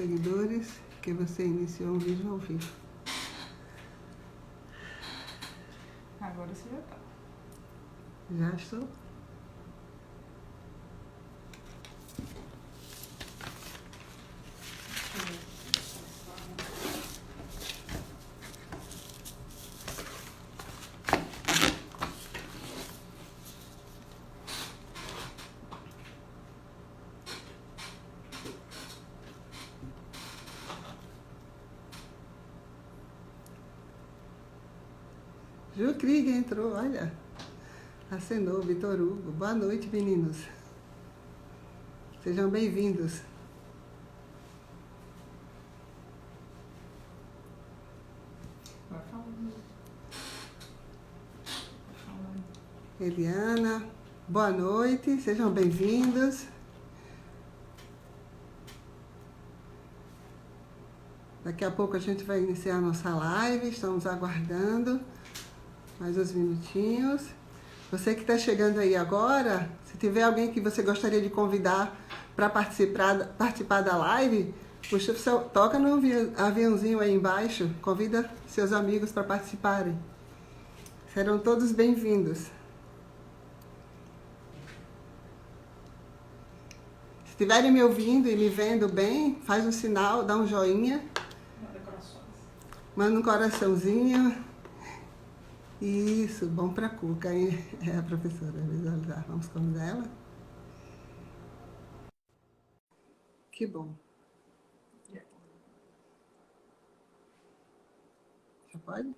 seguidores que você iniciou um vídeo ao vivo. Agora você já tá. Já estou? Ju Krieger entrou, olha. Acenou, Vitor Hugo. Boa noite, meninos. Sejam bem-vindos. Vai falando. Eliana, boa noite, sejam bem-vindos. Daqui a pouco a gente vai iniciar a nossa live, estamos aguardando mais uns minutinhos. Você que está chegando aí agora, se tiver alguém que você gostaria de convidar para participar da live, puxa, toca no aviãozinho aí embaixo, convida seus amigos para participarem. Serão todos bem-vindos. Se estiverem me ouvindo e me vendo bem, faz um sinal, dá um joinha. Manda corações. Manda um coraçãozinho. Isso, bom para a Cuca, hein? É a professora visualizar. Vamos convidar ela? Que bom. Já pode?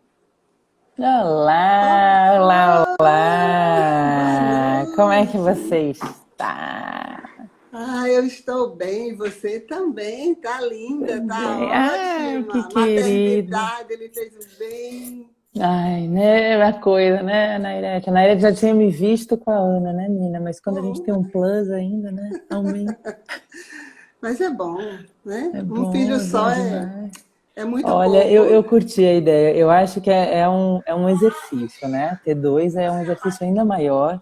Olá, olá, Boa olá! noite. Como é que você está? Eu estou bem, você também, tá linda, tá Bem, ai, que ótima. querida. Maternidade, ele fez o bem. Ai, né, a coisa, né, Nairete? A Nairete já tinha me visto com a Ana, né, menina? Mas quando a gente tem um plus ainda, né, aumenta. Mas é bom, né? Um filho É só bom demais. é muito Olha, eu pouco. curti a ideia. Eu acho que é um exercício, né? Ter dois é um exercício ainda maior.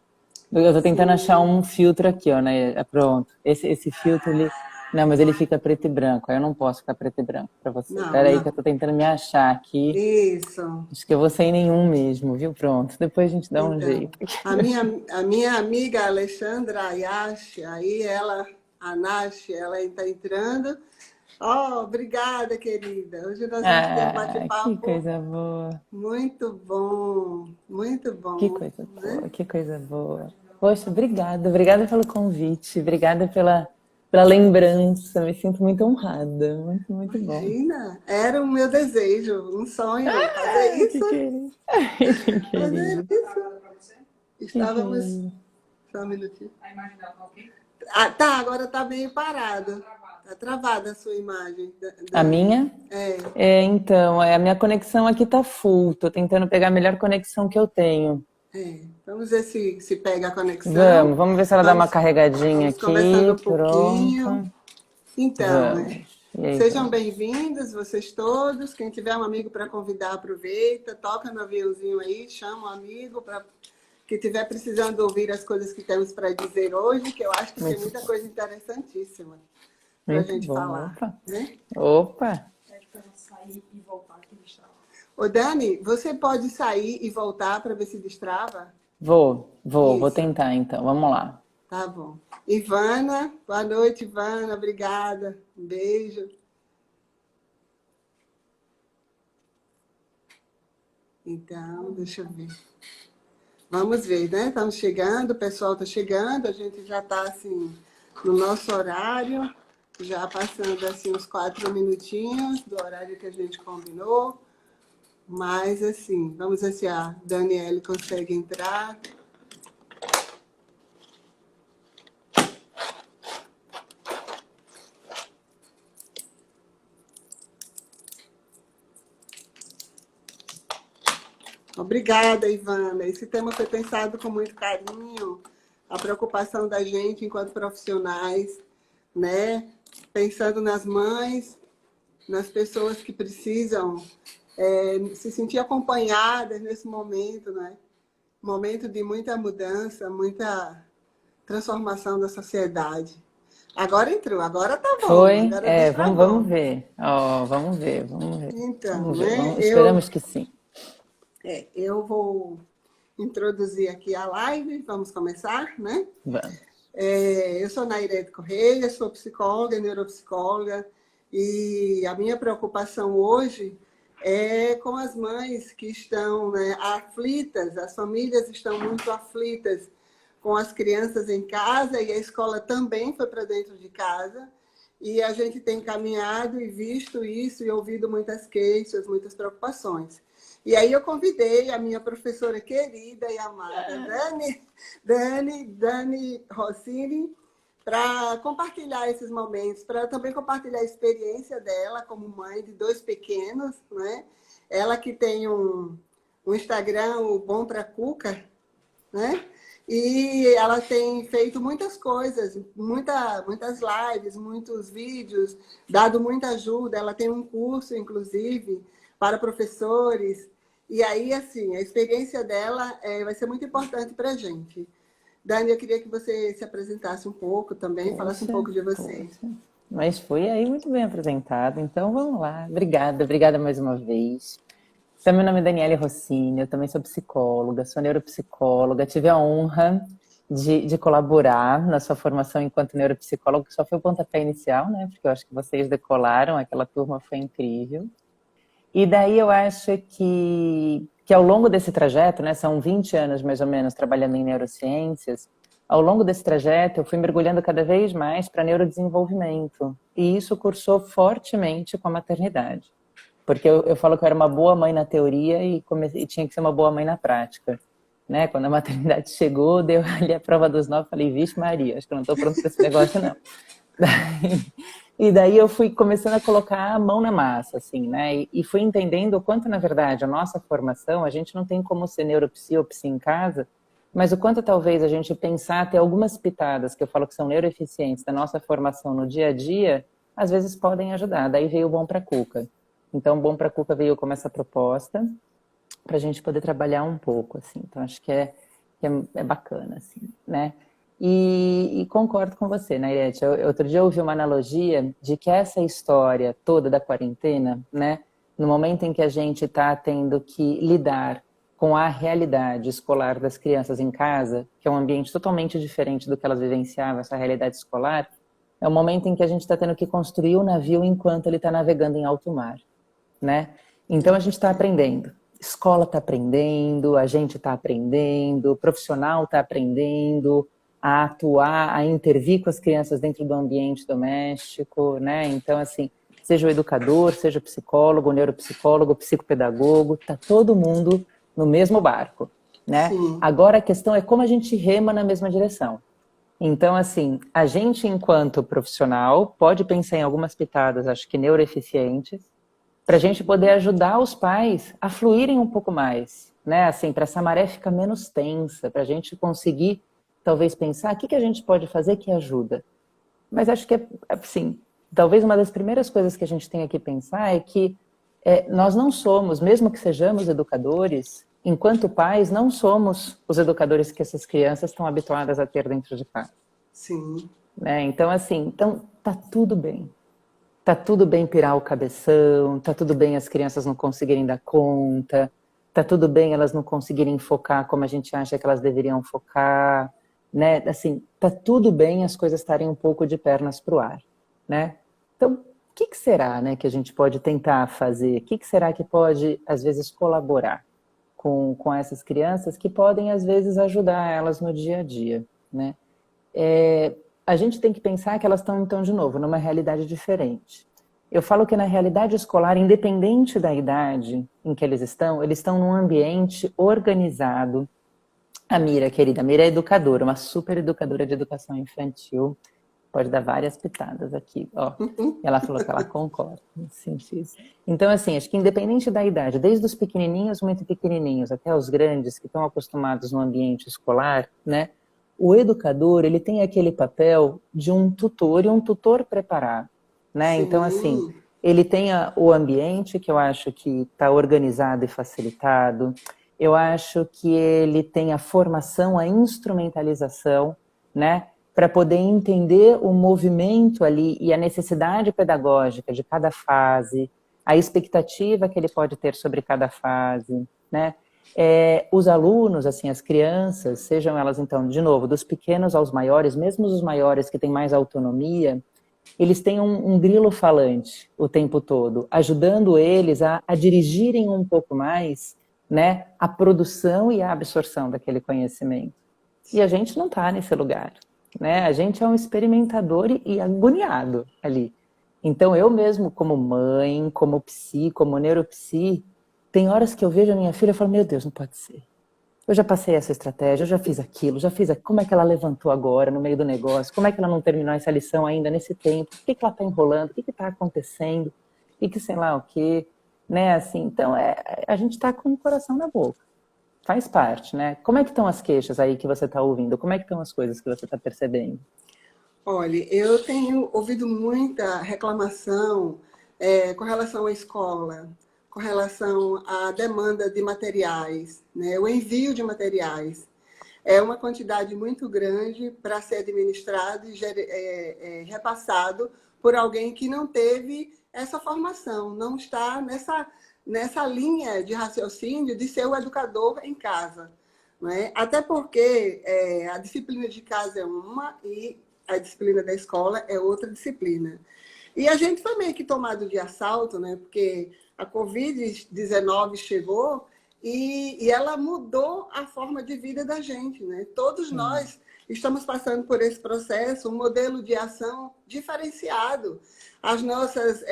Eu tô tentando achar Sim. um filtro aqui, ó, né? Pronto. Esse filtro, ele... Não, mas ele fica preto e branco. Aí eu não posso ficar preto e branco pra você. Não, Pera aí que eu não. tô tentando me achar aqui. Isso. Acho que eu vou sem nenhum mesmo, viu? Pronto. Depois a gente dá um Então, jeito. a minha amiga Alexandra Ayashi, aí ela, a Nash, ela está entrando. Oh, obrigada, querida. Hoje nós vamos ter um Ah, que bate-papo coisa boa. muito Que bom, coisa né? boa, que coisa boa. Poxa, obrigada, obrigada pelo convite, obrigada pela lembrança. Me sinto muito honrada, muito, muito bom. Imagina, era o meu desejo, um sonho, fazer Ai, que isso, querido. Ai, que fazer querido. isso. Que Estávamos, querido. só um minutinho. A imagem dela tá ok? Tá, agora tá meio parado. Tá travada a sua imagem, A Dani. minha? É, Então, a minha conexão aqui tá full. Tô tentando pegar a melhor conexão que eu tenho. Vamos ver se pega a conexão. Vamos ver se ela dá uma Vamos, carregadinha vamos conversando aqui. um pouquinho. Pronto. Então, Vamos. E aí, sejam vamos. bem-vindos, vocês todos. Quem tiver um amigo para convidar, aproveita, toca no aviãozinho aí, chama um amigo para que estiver precisando ouvir as coisas que temos para dizer hoje, que eu acho que tem Muito muita bom. coisa interessantíssima para a Muito gente bom. falar, Opa. né? Opa. Pede pra ela sair e voltar aqui no estralo. Ô, Dani, você pode sair e voltar para ver se destrava? Vou Isso, tentar então. Vamos lá. tá bom. Ivana, boa noite, Ivana, obrigada. Um beijo. Então, deixa eu ver. Vamos ver, né? Estamos chegando, o pessoal está chegando, a gente já está assim no nosso horário, já passando assim uns 4 minutinhos do horário que a gente combinou. Mas assim, vamos ver se a Daniele consegue entrar. Obrigada, Ivana. Esse tema foi pensado com muito carinho, a preocupação da gente enquanto profissionais, né? Pensando nas mães, nas pessoas que precisam se sentir acompanhadas nesse momento, né? Momento de muita mudança, muita transformação da sociedade. Agora entrou, agora tá bom. Foi? Agora É, tá vamos bom. ver. Ó, vamos ver, vamos ver. Então, Vamos ver. né? Esperamos que sim. Eu vou introduzir aqui a live. Vamos começar, né? Vamos. Eu sou Nairede Correia, sou psicóloga, neuropsicóloga, e a minha preocupação hoje é com as mães que estão, né, aflitas, as famílias estão muito aflitas com as crianças em casa, e a escola também foi para dentro de casa, e a gente tem caminhado e visto isso e ouvido muitas queixas, muitas preocupações. E aí eu convidei a minha professora querida e amada, Dani Rossini, para compartilhar esses momentos, para também compartilhar a experiência dela como mãe de dois pequenos, né? Ela que tem um Instagram, o Bom Pra Cuca, né? E ela tem feito muitas coisas, muitas lives, muitos vídeos, dado muita ajuda. Ela tem um curso, inclusive, para professores. E aí, assim, a experiência dela vai ser muito importante para a gente. Dani, eu queria que você se apresentasse um pouco também, falasse um Poxa, pouco de você. poxa. Mas foi aí muito bem apresentado. Então vamos lá. Obrigada, obrigada mais uma vez. Então, meu nome é Daniele Rossini, eu também sou psicóloga, sou neuropsicóloga, tive a honra de colaborar na sua formação enquanto neuropsicóloga, que só foi o pontapé inicial, né? Porque eu acho que vocês decolaram, aquela turma foi incrível. E daí eu acho que ao longo desse trajeto, né, são 20 anos mais ou menos trabalhando em neurociências, ao longo desse trajeto eu fui mergulhando cada vez mais para neurodesenvolvimento. E isso cursou fortemente com a maternidade. Porque eu falo que eu era uma boa mãe na teoria e tinha que ser uma boa mãe na prática. Né? Quando a maternidade chegou, deu ali a prova dos 9, falei, vixe Maria, acho que eu não estou pronto para esse negócio não. E daí eu fui começando a colocar a mão na massa, assim, né? E fui entendendo o quanto, na verdade, a nossa formação, a gente não tem como ser neuropsi ou psi em casa, mas o quanto talvez a gente pensar, ter algumas pitadas, que eu falo que são neuroeficientes, da nossa formação no dia a dia, às vezes podem ajudar. Daí veio o Bom Pra Cuca. Então, o Bom Pra Cuca veio com essa proposta para a gente poder trabalhar um pouco, assim. Então, acho que é bacana, assim, né? E concordo com você, né, Irete? Outro dia eu ouvi uma analogia de que essa história toda da quarentena, né, no momento em que a gente está tendo que lidar com a realidade escolar das crianças em casa, que é um ambiente totalmente diferente do que elas vivenciavam, essa realidade escolar, é o momento em que a gente está tendo que construir o navio enquanto ele está navegando em alto mar, né? Então a gente está aprendendo. Escola está aprendendo, a gente está aprendendo, o profissional está aprendendo a atuar, a intervir com as crianças dentro do ambiente doméstico, né? Então, assim, seja o educador, seja o psicólogo, o neuropsicólogo, o psicopedagogo, tá todo mundo no mesmo barco, né? Sim. Agora a questão é como a gente rema na mesma direção. Então, assim, a gente, enquanto profissional, pode pensar em algumas pitadas, acho que neuroeficientes, para a gente poder ajudar os pais a fluírem um pouco mais, né? Assim, para essa maré ficar menos tensa, para a gente conseguir, talvez, pensar o que a gente pode fazer que ajuda. Mas acho que, assim, talvez uma das primeiras coisas que a gente tenha que pensar é que nós não somos, mesmo que sejamos educadores, enquanto pais, não somos os educadores que essas crianças estão habituadas a ter dentro de casa. Sim. Né? Então, assim, tá tudo bem. Tá tudo bem pirar o cabeção, tá tudo bem as crianças não conseguirem dar conta, tá tudo bem elas não conseguirem focar como a gente acha que elas deveriam focar, né? Assim, tá tudo bem as coisas estarem um pouco de pernas pro ar, né? Então, o que será, né, que a gente pode tentar fazer? O que será que pode, às vezes, colaborar com essas crianças que podem, às vezes, ajudar elas no dia a dia, né? A gente tem que pensar que elas estão, então, de novo, numa realidade diferente. Eu falo que na realidade escolar, independente da idade em que eles estão num ambiente organizado. A Mira, querida, a Mira é educadora, uma super educadora de educação infantil, pode dar várias pitadas aqui, ó. Ela falou que ela concorda. Então, assim, acho que independente da idade, desde os pequenininhos, muito pequenininhos, até os grandes que estão acostumados no ambiente escolar, né? O educador, ele tem aquele papel de um tutor e um tutor preparado, né? Sim. Então, assim, ele tem o ambiente que eu acho que está organizado e facilitado. Eu acho que ele tem a formação, a instrumentalização, né? para poder entender o movimento ali e a necessidade pedagógica de cada fase, a expectativa que ele pode ter sobre cada fase, né? Os alunos, assim, as crianças, sejam elas, então, de novo, dos pequenos aos maiores, mesmo os maiores que têm mais autonomia, eles têm um grilo falante o tempo todo, ajudando eles a dirigirem um pouco mais, né, a produção e a absorção daquele conhecimento. E a gente não está nesse lugar, né? A gente é um experimentador e agoniado ali. Então, eu mesmo, como mãe, como psi, como neuropsi, tem horas que eu vejo a minha filha e falo, meu Deus, não pode ser. Eu já passei essa estratégia, eu já fiz aquilo, já fiz aquilo. Como é que ela levantou agora no meio do negócio? Como é que ela não terminou essa lição ainda nesse tempo? Por que ela está enrolando? O que está acontecendo? E que sei lá o quê? Né? Assim, então, a gente está com o coração na boca. Faz parte, né? Como é que estão as queixas aí que você está ouvindo? Como é que estão as coisas que você está percebendo? Olha, eu tenho ouvido muita reclamação com relação à escola, com relação à demanda de materiais, né? O envio de materiais. É uma quantidade muito grande para ser administrado e repassado por alguém que não teve essa formação, não está nessa linha de raciocínio de ser o educador em casa. Não é? Até porque a disciplina de casa é uma e a disciplina da escola é outra disciplina. E a gente foi meio que tomado de assalto, né? Porque a Covid-19 chegou e ela mudou a forma de vida da gente, né? Todos nós estamos passando por esse processo, um modelo de ação diferenciado. As nossas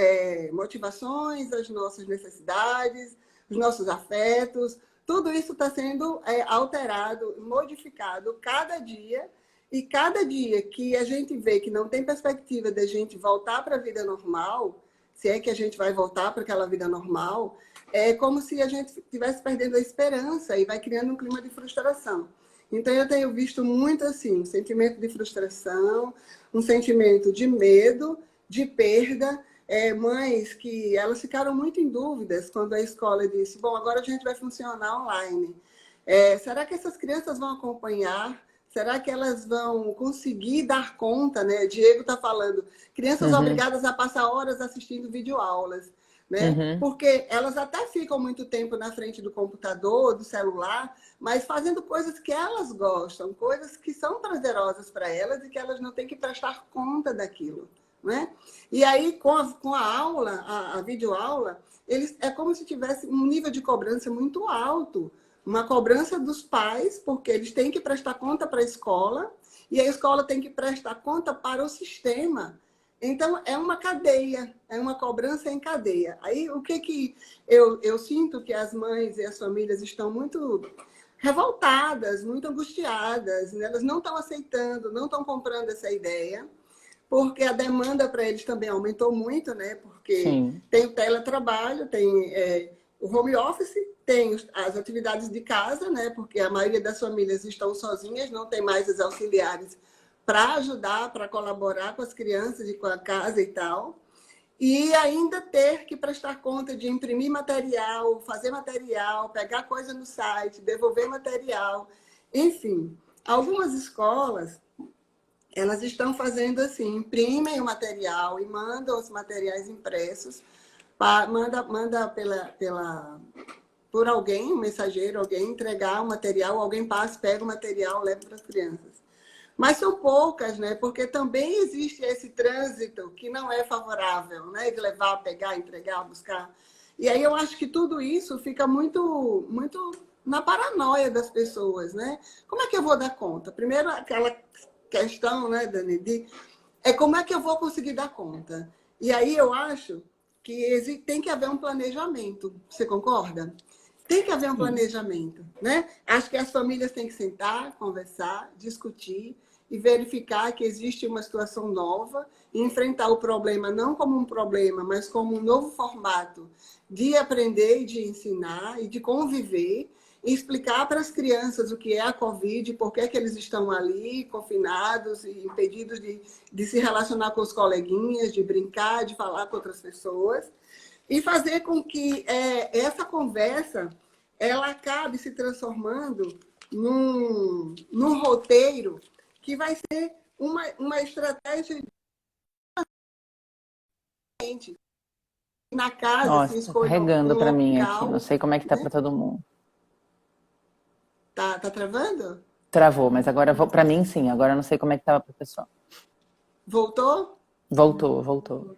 motivações, as nossas necessidades, os nossos afetos, tudo isso está sendo alterado, modificado cada dia. E cada dia que a gente vê que não tem perspectiva de a gente voltar para a vida normal, se é que a gente vai voltar para aquela vida normal, é como se a gente estivesse perdendo a esperança e vai criando um clima de frustração. Então, eu tenho visto muito assim, um sentimento de frustração, um sentimento de medo, de perda. Mães que elas ficaram muito em dúvidas quando a escola disse, bom, agora a gente vai funcionar online. Será que essas crianças vão acompanhar? Será que elas vão conseguir dar conta, né? Diego está falando, crianças obrigadas a passar horas assistindo videoaulas, né? Porque elas até ficam muito tempo na frente do computador, do celular, mas fazendo coisas que elas gostam, coisas que são prazerosas para elas e que elas não têm que prestar conta daquilo, né? E aí, com a aula, a videoaula, é como se tivesse um nível de cobrança muito alto, uma cobrança dos pais, porque eles têm que prestar conta para a escola, e a escola tem que prestar conta para o sistema. Então, é uma cadeia, é uma cobrança em cadeia. Aí, o que eu sinto que as mães e as famílias estão muito revoltadas, muito angustiadas, né? Elas não estão aceitando, não estão comprando essa ideia, porque a demanda para eles também aumentou muito, né? Porque tem o teletrabalho, tem o home office, tem as atividades de casa, né? Porque a maioria das famílias estão sozinhas, não tem mais os auxiliares para ajudar, para colaborar com as crianças e com a casa e tal. E ainda ter que prestar conta de imprimir material, fazer material, pegar coisa no site, devolver material. Enfim, algumas escolas, elas estão fazendo assim, imprimem o material e mandam os materiais impressos, manda por alguém, um mensageiro, alguém entregar o material, alguém passa, pega o material, leva para as crianças. Mas são poucas, né? Porque também existe esse trânsito que não é favorável, né? De levar, pegar, entregar, buscar. E aí eu acho que tudo isso fica muito, muito na paranoia das pessoas, né? Como é que eu vou dar conta? Primeiro, aquela questão, né, Dani, como é que eu vou conseguir dar conta? E aí eu acho que tem que haver um planejamento. Você concorda? Tem que haver um planejamento, né? Acho que as famílias têm que sentar, conversar, discutir e verificar que existe uma situação nova e enfrentar o problema não como um problema, mas como um novo formato de aprender e de ensinar e de conviver e explicar para as crianças o que é a Covid, por que é que eles estão ali confinados e impedidos de se relacionar com os coleguinhas, de brincar, de falar com outras pessoas. E fazer com que essa conversa ela acabe se transformando num roteiro que vai ser uma estratégia diferente. Na casa, Nossa, assim, tá escolha um carregando para mim aqui. Não local, sei como é que tá né? para todo mundo. Tá travando? Travou, mas agora para mim sim. Agora eu não sei como é que tava para o pessoal. Voltou? Voltou, voltou.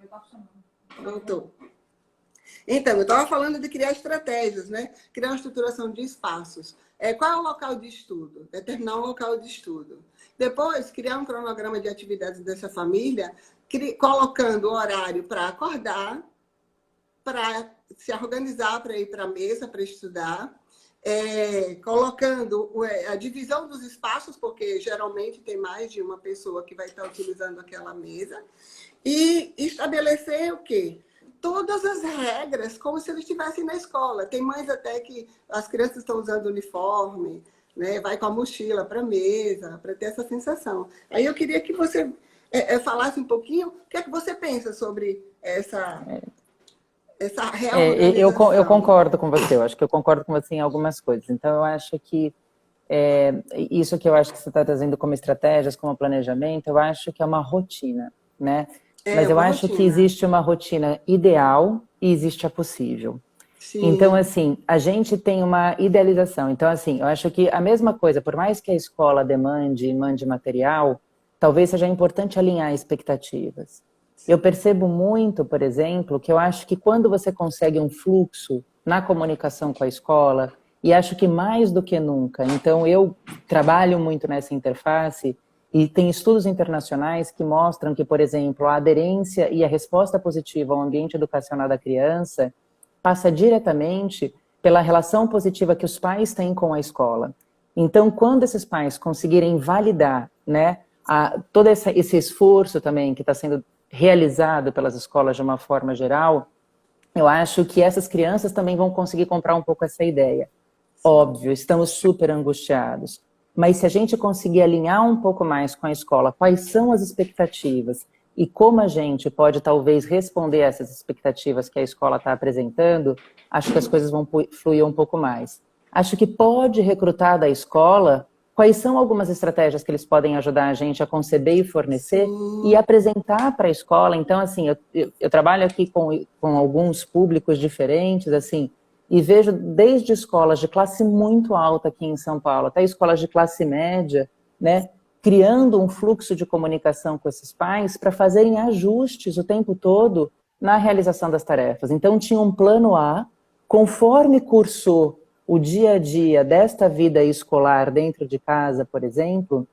Voltou. Então, eu estava falando de criar estratégias, né? Criar uma estruturação de espaços. Qual é o local de estudo? Determinar um local de estudo. Depois, criar um cronograma de atividades dessa família, colocando o horário para acordar, para se organizar para ir para a mesa, para estudar, colocando a divisão dos espaços, porque geralmente tem mais de uma pessoa que vai estar utilizando aquela mesa, e estabelecer o quê? Todas as regras, como se eles estivessem na escola. Tem mães até que as crianças estão usando uniforme, né? Vai com a mochila para a mesa, para ter essa sensação. Aí eu queria que você falasse um pouquinho o que é que você pensa sobre essa Eu reorganização. concordo com você, eu acho que eu concordo com você em algumas coisas. Então, eu acho que isso que eu acho que você está trazendo como estratégias, como planejamento, eu acho que é uma rotina, né? Mas eu Uma acho que rotina. existe uma rotina ideal e existe a possível. Então, Sim, assim, a gente tem uma idealização. Então, assim, eu acho que a mesma coisa, por mais que a escola mande material, talvez seja importante alinhar expectativas. Eu percebo muito, por exemplo, que eu acho que quando você consegue um fluxo na comunicação com a escola, e acho que mais do que nunca, então eu trabalho muito nessa interface, e tem estudos internacionais que mostram que, por exemplo, a aderência e a resposta positiva ao ambiente educacional da criança passa diretamente pela relação positiva que os pais têm com a escola. Então, quando esses pais conseguirem validar, né, todo esse esforço também que está sendo realizado pelas escolas de uma forma geral, eu acho que essas crianças também vão conseguir comprar um pouco essa ideia. Óbvio, estamos super angustiados, mas se a gente conseguir alinhar um pouco mais com a escola, quais são as expectativas e como a gente pode talvez responder a essas expectativas que a escola está apresentando, acho que as coisas vão fluir um pouco mais. Acho que pode recrutar da escola quais são algumas estratégias que eles podem ajudar a gente a conceber e fornecer e sim, apresentar para a escola. Então, assim, eu trabalho aqui com alguns públicos diferentes, assim, e vejo desde escolas de classe muito alta aqui em São Paulo, até escolas de classe média, né, criando um fluxo de comunicação com esses pais para fazerem ajustes o tempo todo na realização das tarefas. Então, tinha um plano A, conforme cursou o dia a dia desta vida escolar dentro de casa, por exemplo,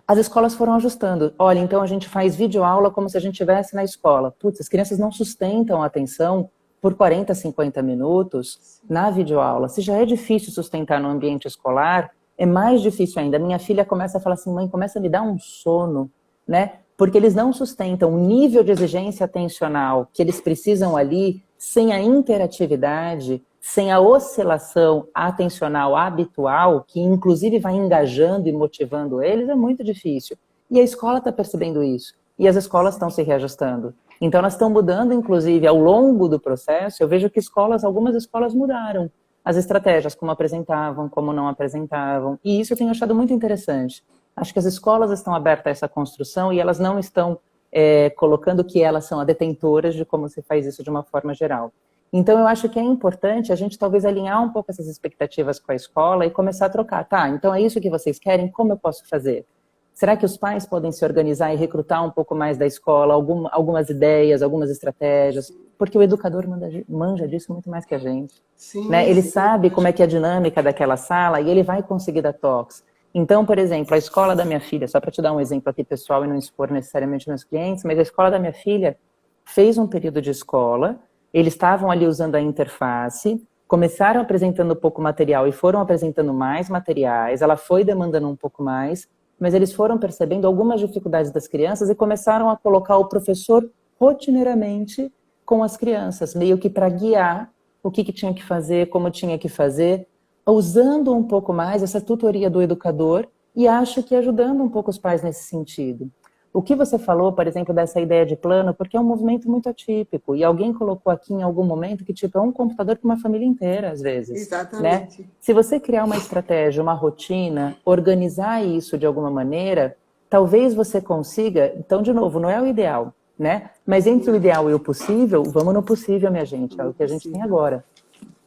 as escolas foram ajustando. Olha, então a gente faz videoaula como se a gente estivesse na escola. Putz, as crianças não sustentam a atenção por 40, 50 minutos na videoaula. Se já é difícil sustentar no ambiente escolar, é mais difícil ainda. Minha filha começa a falar assim, mãe, começa a me dar um sono, né? Porque eles não sustentam o nível de exigência atencional que eles precisam ali, sem a interatividade, sem a oscilação atencional habitual, que inclusive vai engajando e motivando eles, é muito difícil. E a escola está percebendo isso. E as escolas estão se reajustando. Então, elas estão mudando, inclusive, ao longo do processo. Eu vejo que algumas escolas mudaram as estratégias, como apresentavam, como não apresentavam. E isso eu tenho achado muito interessante. Acho que as escolas estão abertas a essa construção e elas não estão colocando que elas são as detentoras de como se faz isso de uma forma geral. Então, eu acho que é importante a gente talvez alinhar um pouco essas expectativas com a escola e começar a trocar. Tá, então é isso que vocês querem? Como eu posso fazer? Será que os pais podem se organizar e recrutar um pouco mais da escola, algumas ideias, algumas estratégias? Porque o educador manja disso muito mais que a gente. Né? sim, Ele sim. sabe como é que é a dinâmica daquela sala e ele vai conseguir dar toques. Então, por exemplo, a escola da minha filha, só para te dar um exemplo aqui pessoal e não expor necessariamente meus clientes, mas a escola da minha filha fez um período de escola, eles estavam ali usando a interface, começaram apresentando pouco material e foram apresentando mais materiais, ela foi demandando um pouco mais, mas eles foram percebendo algumas dificuldades das crianças e começaram a colocar o professor rotineiramente com as crianças, meio que para guiar o que tinha que fazer, como tinha que fazer, usando um pouco mais essa tutoria do educador e acho que ajudando um pouco os pais nesse sentido. O que você falou, por exemplo, dessa ideia de plano, porque é um movimento muito atípico, e alguém colocou aqui em algum momento que, tipo, é um computador para uma família inteira, às vezes, né? Exatamente. Se você criar uma estratégia, uma rotina, organizar isso de alguma maneira, talvez você consiga, então, de novo, não é o ideal, né? Mas entre o ideal e o possível, vamos no possível, minha gente, é o que a gente tem agora,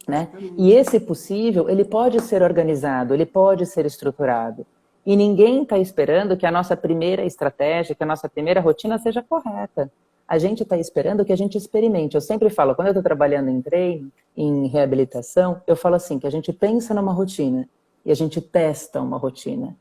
né? E esse possível, ele pode ser organizado, ele pode ser estruturado. E ninguém está esperando que a nossa primeira estratégia, que a nossa primeira rotina seja correta. A gente está esperando que a gente experimente. Eu sempre falo, quando eu estou trabalhando em treino, em reabilitação, eu falo assim, que a gente pensa numa rotina e a gente testa uma rotina.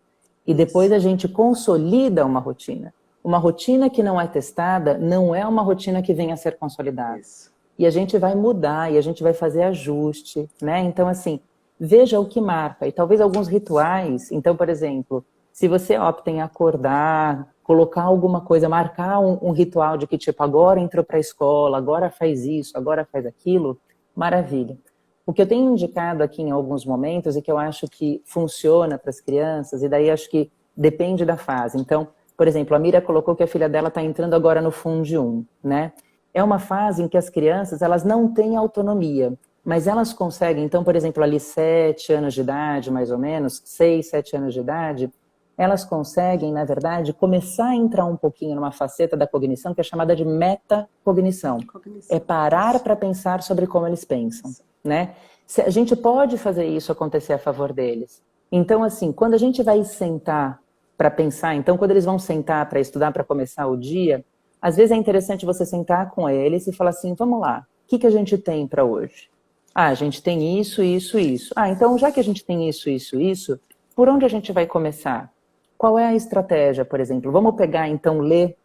E depois a gente consolida uma rotina. Uma rotina que não é testada não é uma rotina que venha a ser consolidada. Isso. E a gente vai mudar, e a gente vai fazer ajuste, né? Então, assim, veja o que marca. E talvez alguns rituais. Então, por exemplo, se você opta em acordar, colocar alguma coisa, marcar um ritual de que, tipo, agora entrou para a escola, agora faz isso, agora faz aquilo, maravilha. O que eu tenho indicado aqui em alguns momentos e que eu acho que funciona para as crianças, e daí acho que depende da fase. Então, por exemplo, a Mira colocou que a filha dela está entrando agora no Fundo 1, né? É uma fase em que as crianças, elas não têm autonomia, mas elas conseguem, então, por exemplo, ali 7 anos de idade, mais ou menos, 6, 7 anos de idade, elas conseguem, na verdade, começar a entrar um pouquinho numa faceta da cognição que é chamada de metacognição. É parar para pensar sobre como eles pensam, né? A gente pode fazer isso acontecer a favor deles. Então, assim, quando a gente vai sentar para pensar, então, quando eles vão sentar para estudar, para começar o dia, às vezes é interessante você sentar com eles e falar assim, vamos lá, o que a gente tem para hoje? Ah, a gente tem isso, isso, isso. Ah, então, já que a gente tem isso, isso, isso, por onde a gente vai começar? Qual é a estratégia, por exemplo? Vamos pegar, então, ler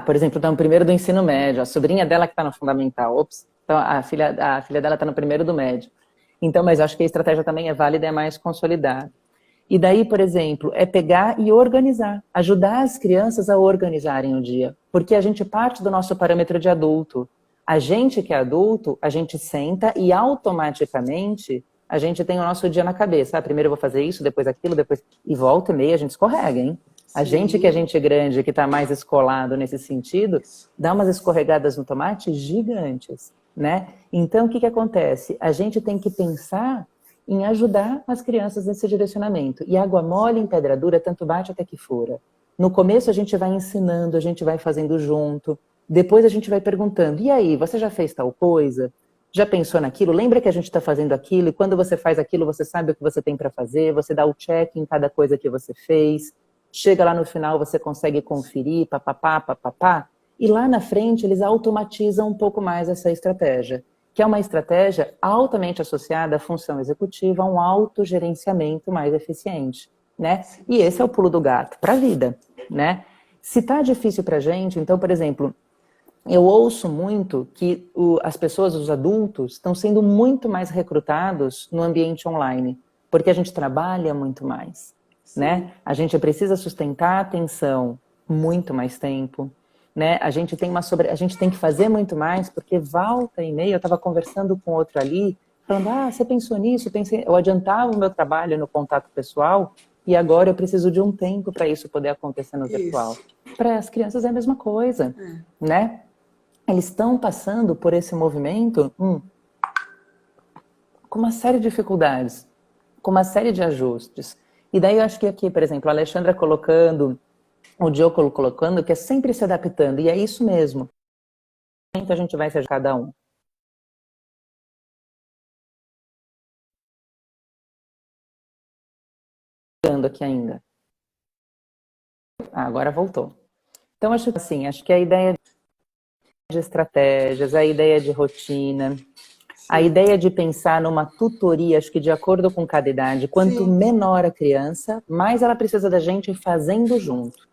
por exemplo, está no primeiro do ensino médio, a sobrinha dela que está no fundamental. Ops, então a filha dela está no primeiro do médio. Então, mas acho que a estratégia também é válida e é mais consolidada. E daí, por exemplo, é pegar e organizar, ajudar as crianças a organizarem o dia. Porque a gente parte do nosso parâmetro de adulto. A gente que é adulto, a gente senta e automaticamente a gente tem o nosso dia na cabeça. Ah, primeiro eu vou fazer isso, depois aquilo, depois... E volta e meia a gente escorrega, hein? A gente que é gente grande, que está mais escolado nesse sentido, dá umas escorregadas no tomate gigantes, né? Então, o que acontece? A gente tem que pensar em ajudar as crianças nesse direcionamento. E água mole em pedra dura, tanto bate até que fura. No começo a gente vai ensinando, a gente vai fazendo junto. Depois a gente vai perguntando, e aí, você já fez tal coisa? Já pensou naquilo? Lembra que a gente está fazendo aquilo? E quando você faz aquilo, você sabe o que você tem para fazer? Você dá o check em cada coisa que você fez. Chega lá no final, você consegue conferir, papapá, papapá. E lá na frente, eles automatizam um pouco mais essa estratégia, que é uma estratégia altamente associada à função executiva, a um autogerenciamento mais eficiente, né? E esse é o pulo do gato para a vida, né? Se tá difícil para a gente, então, por exemplo, eu ouço muito que as pessoas, os adultos, estão sendo muito mais recrutados no ambiente online, porque a gente trabalha muito mais, né? A gente precisa sustentar a atenção muito mais tempo, né? A gente tem que fazer muito mais, porque volta e meia, eu estava conversando com outro ali, falando, você pensou nisso? Eu adiantava o meu trabalho no contato pessoal e agora eu preciso de um tempo para isso poder acontecer no virtual. Para as crianças é a mesma coisa, né? Eles estão passando por esse movimento com uma série de dificuldades, com uma série de ajustes. E daí eu acho que aqui, por exemplo, a Alexandra colocando, o Diogo colocando, que é sempre se adaptando. E é isso mesmo. A gente vai ser cada um. Aqui ainda. Agora voltou. Então, acho que a ideia de estratégias, a ideia de rotina, a ideia de pensar numa tutoria, acho que de acordo com cada idade, quanto menor a criança, mais ela precisa da gente fazendo junto.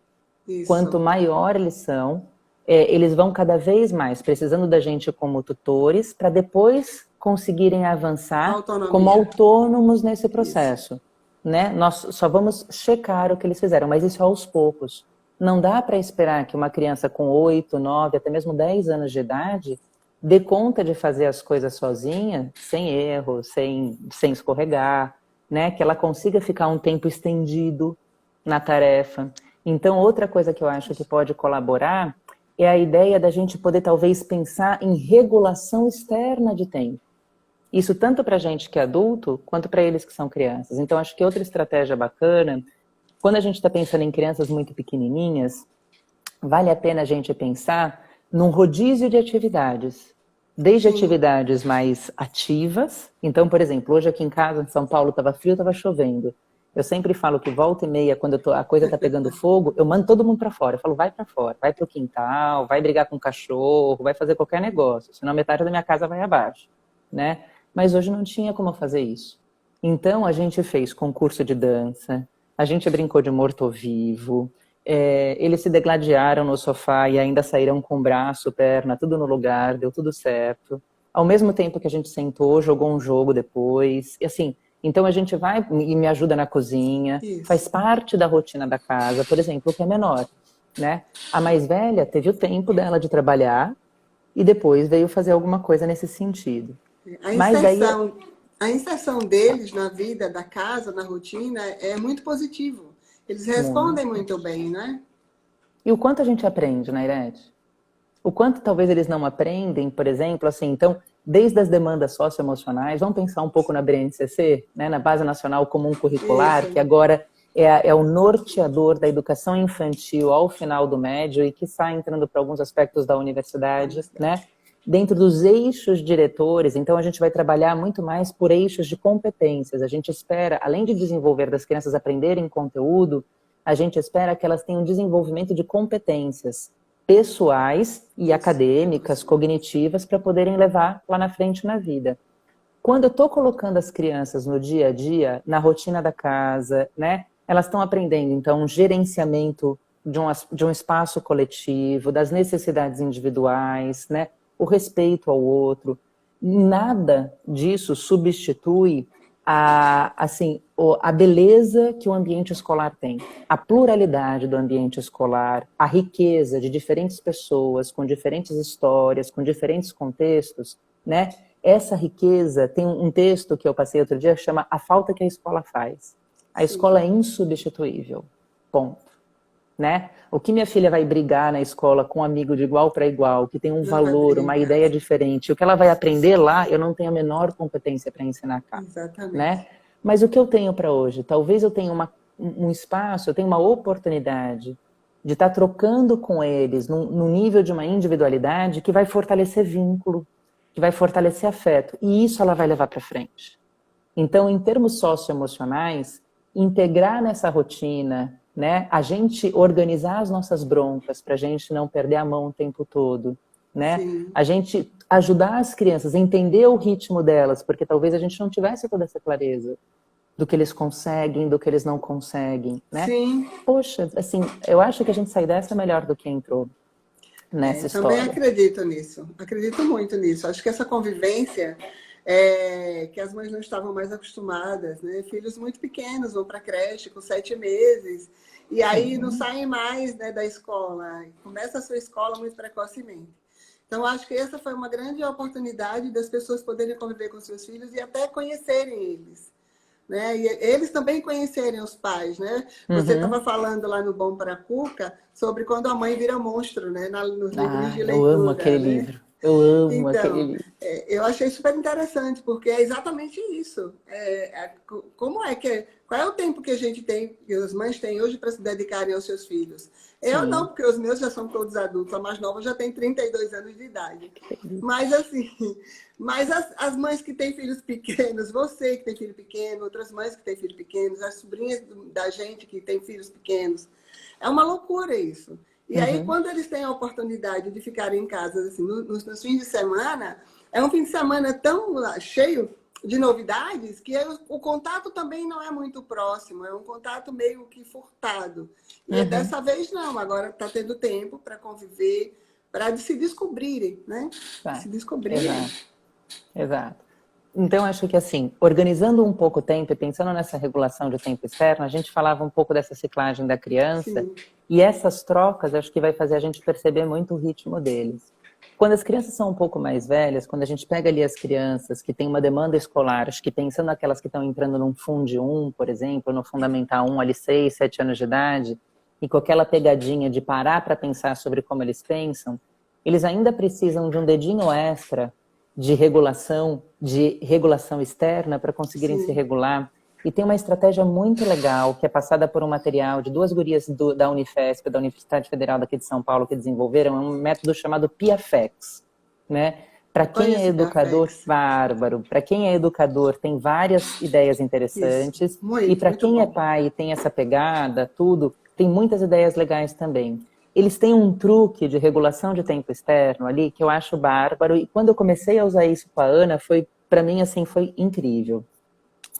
Isso. Quanto maior eles são, eles vão cada vez mais precisando da gente como tutores para depois conseguirem avançar como autônomos nesse processo. Né? Nós só vamos checar o que eles fizeram, mas isso aos poucos. Não dá para esperar que uma criança com 8, 9, até mesmo 10 anos de idade dê conta de fazer as coisas sozinha, sem erro, sem escorregar, né? Que ela consiga ficar um tempo estendido na tarefa. Então, outra coisa que eu acho que pode colaborar é a ideia da gente poder talvez pensar em regulação externa de tempo. Isso tanto para a gente que é adulto, quanto para eles que são crianças. Então, acho que outra estratégia bacana quando a gente está pensando em crianças muito pequenininhas, vale a pena a gente pensar num rodízio de atividades. Desde Sim. atividades mais ativas. Então, por exemplo, hoje aqui em casa, em São Paulo, estava frio, estava chovendo. Eu sempre falo que volta e meia, quando a coisa está pegando fogo, eu mando todo mundo para fora. Eu falo, vai para fora, vai para o quintal, vai brigar com o cachorro, vai fazer qualquer negócio, senão metade da minha casa vai abaixo, né? Mas hoje não tinha como fazer isso. Então, a gente fez concurso de dança, a gente brincou de morto-vivo, eles se degladiaram no sofá e ainda saíram com braço, perna, tudo no lugar, deu tudo certo. Ao mesmo tempo que a gente sentou, jogou um jogo depois, e assim, então a gente vai e me ajuda na cozinha, Isso. faz parte da rotina da casa, por exemplo, o que é menor, né? A mais velha teve o tempo dela de trabalhar e depois veio fazer alguma coisa nesse sentido. A Mas daí, a inserção deles na vida da casa, na rotina, é muito positivo. Eles respondem muito bem, né? e o quanto a gente aprende, né, Irete? O quanto talvez eles não aprendem, por exemplo, assim, então, desde as demandas socioemocionais, vamos pensar um pouco na BNCC, né, na Base Nacional Comum Curricular, Isso. que agora é o norteador da educação infantil ao final do médio e que está entrando para alguns aspectos da universidade, né? Dentro dos eixos diretores, então a gente vai trabalhar muito mais por eixos de competências. A gente espera, além de desenvolver das crianças aprenderem conteúdo, a gente espera que elas tenham desenvolvimento de competências pessoais e acadêmicas, cognitivas, para poderem levar lá na frente na vida. Quando eu estou colocando as crianças no dia a dia, na rotina da casa, né, elas estão aprendendo, então, um gerenciamento de um espaço coletivo, das necessidades individuais, né, o respeito ao outro. Nada disso substitui a beleza que o ambiente escolar tem, a pluralidade do ambiente escolar, a riqueza de diferentes pessoas, com diferentes histórias, com diferentes contextos, né? Essa riqueza, tem um texto que eu passei outro dia, que chama A Falta que a Escola Faz. A escola é insubstituível, ponto. Né? O que minha filha vai brigar na escola com um amigo de igual para igual, que tem um valor, uma ideia diferente, o que ela vai aprender lá, eu não tenho a menor competência para ensinar cá. Exatamente. Né? Mas o que eu tenho para hoje? Talvez eu tenha um espaço, eu tenha uma oportunidade de estar trocando com eles num nível de uma individualidade que vai fortalecer vínculo, que vai fortalecer afeto. E isso ela vai levar para frente. Então, em termos socioemocionais, integrar nessa rotina, né, a gente organizar as nossas broncas para a gente não perder a mão o tempo todo, né? Sim. A gente ajudar as crianças a entender o ritmo delas, porque talvez a gente não tivesse toda essa clareza do que eles conseguem, do que eles não conseguem, né? Sim. Poxa, assim, eu acho que a gente sair dessa melhor do que entrou nessa história. Também acredito nisso, acredito muito nisso. Acho que essa convivência que as mães não estavam mais acostumadas, né? Filhos muito pequenos vão para a creche com 7 meses e aí não saem mais, né, da escola. Começa a sua escola muito precocemente. Então, acho que essa foi uma grande oportunidade das pessoas poderem conviver com seus filhos e até conhecerem eles. Né? E eles também conhecerem os pais, né? Você estava falando lá no Bom para Cuca sobre quando a mãe vira monstro, né? Nos livros de leitura. Eu amo aquele livro. Eu amo aquele livro. Eu achei super interessante, porque é exatamente isso. Qual é o tempo que a gente tem, que as mães têm hoje para se dedicarem aos seus filhos? Eu não, porque os meus já são todos adultos, a mais nova já tem 32 anos de idade. Mas assim, as mães que têm filhos pequenos, você que tem filho pequeno, outras mães que têm filhos pequenos, as sobrinhas da gente que tem filhos pequenos, é uma loucura isso. E aí, quando eles têm a oportunidade de ficarem em casa, assim, nos fins de semana, é um fim de semana tão cheio de novidades que o contato também não é muito próximo, é um contato meio que furtado. E dessa vez não, agora está tendo tempo para conviver, para se descobrirem, né? Se descobrirem. Exato. Então, acho que assim, organizando um pouco o tempo e pensando nessa regulação de tempo externo, a gente falava um pouco dessa ciclagem da criança. Sim. E essas trocas, acho que vai fazer a gente perceber muito o ritmo deles. Quando as crianças são um pouco mais velhas, quando a gente pega ali as crianças que têm uma demanda escolar, acho que pensando naquelas que estão entrando num Fundi 1, por exemplo, no Fundamental 1, ali 6, 7 anos de idade, e com aquela pegadinha de parar para pensar sobre como eles pensam, eles ainda precisam de um dedinho extra de regulação externa para conseguirem se regular. E tem uma estratégia muito legal, que é passada por um material de duas gurias da Unifesp, da Universidade Federal daqui de São Paulo, que desenvolveram, é um método chamado PIAFEX, né? Para quem é Conheço educador, Grafex. bárbaro. Para quem é educador, tem várias ideias Isso. interessantes. E Muito, para muito quem é bom. pai e tem essa pegada, tudo, tem muitas ideias legais também. Eles têm um truque de regulação de tempo externo ali que eu acho bárbaro. E quando eu comecei a usar isso com a Ana, foi, para mim, assim, foi incrível.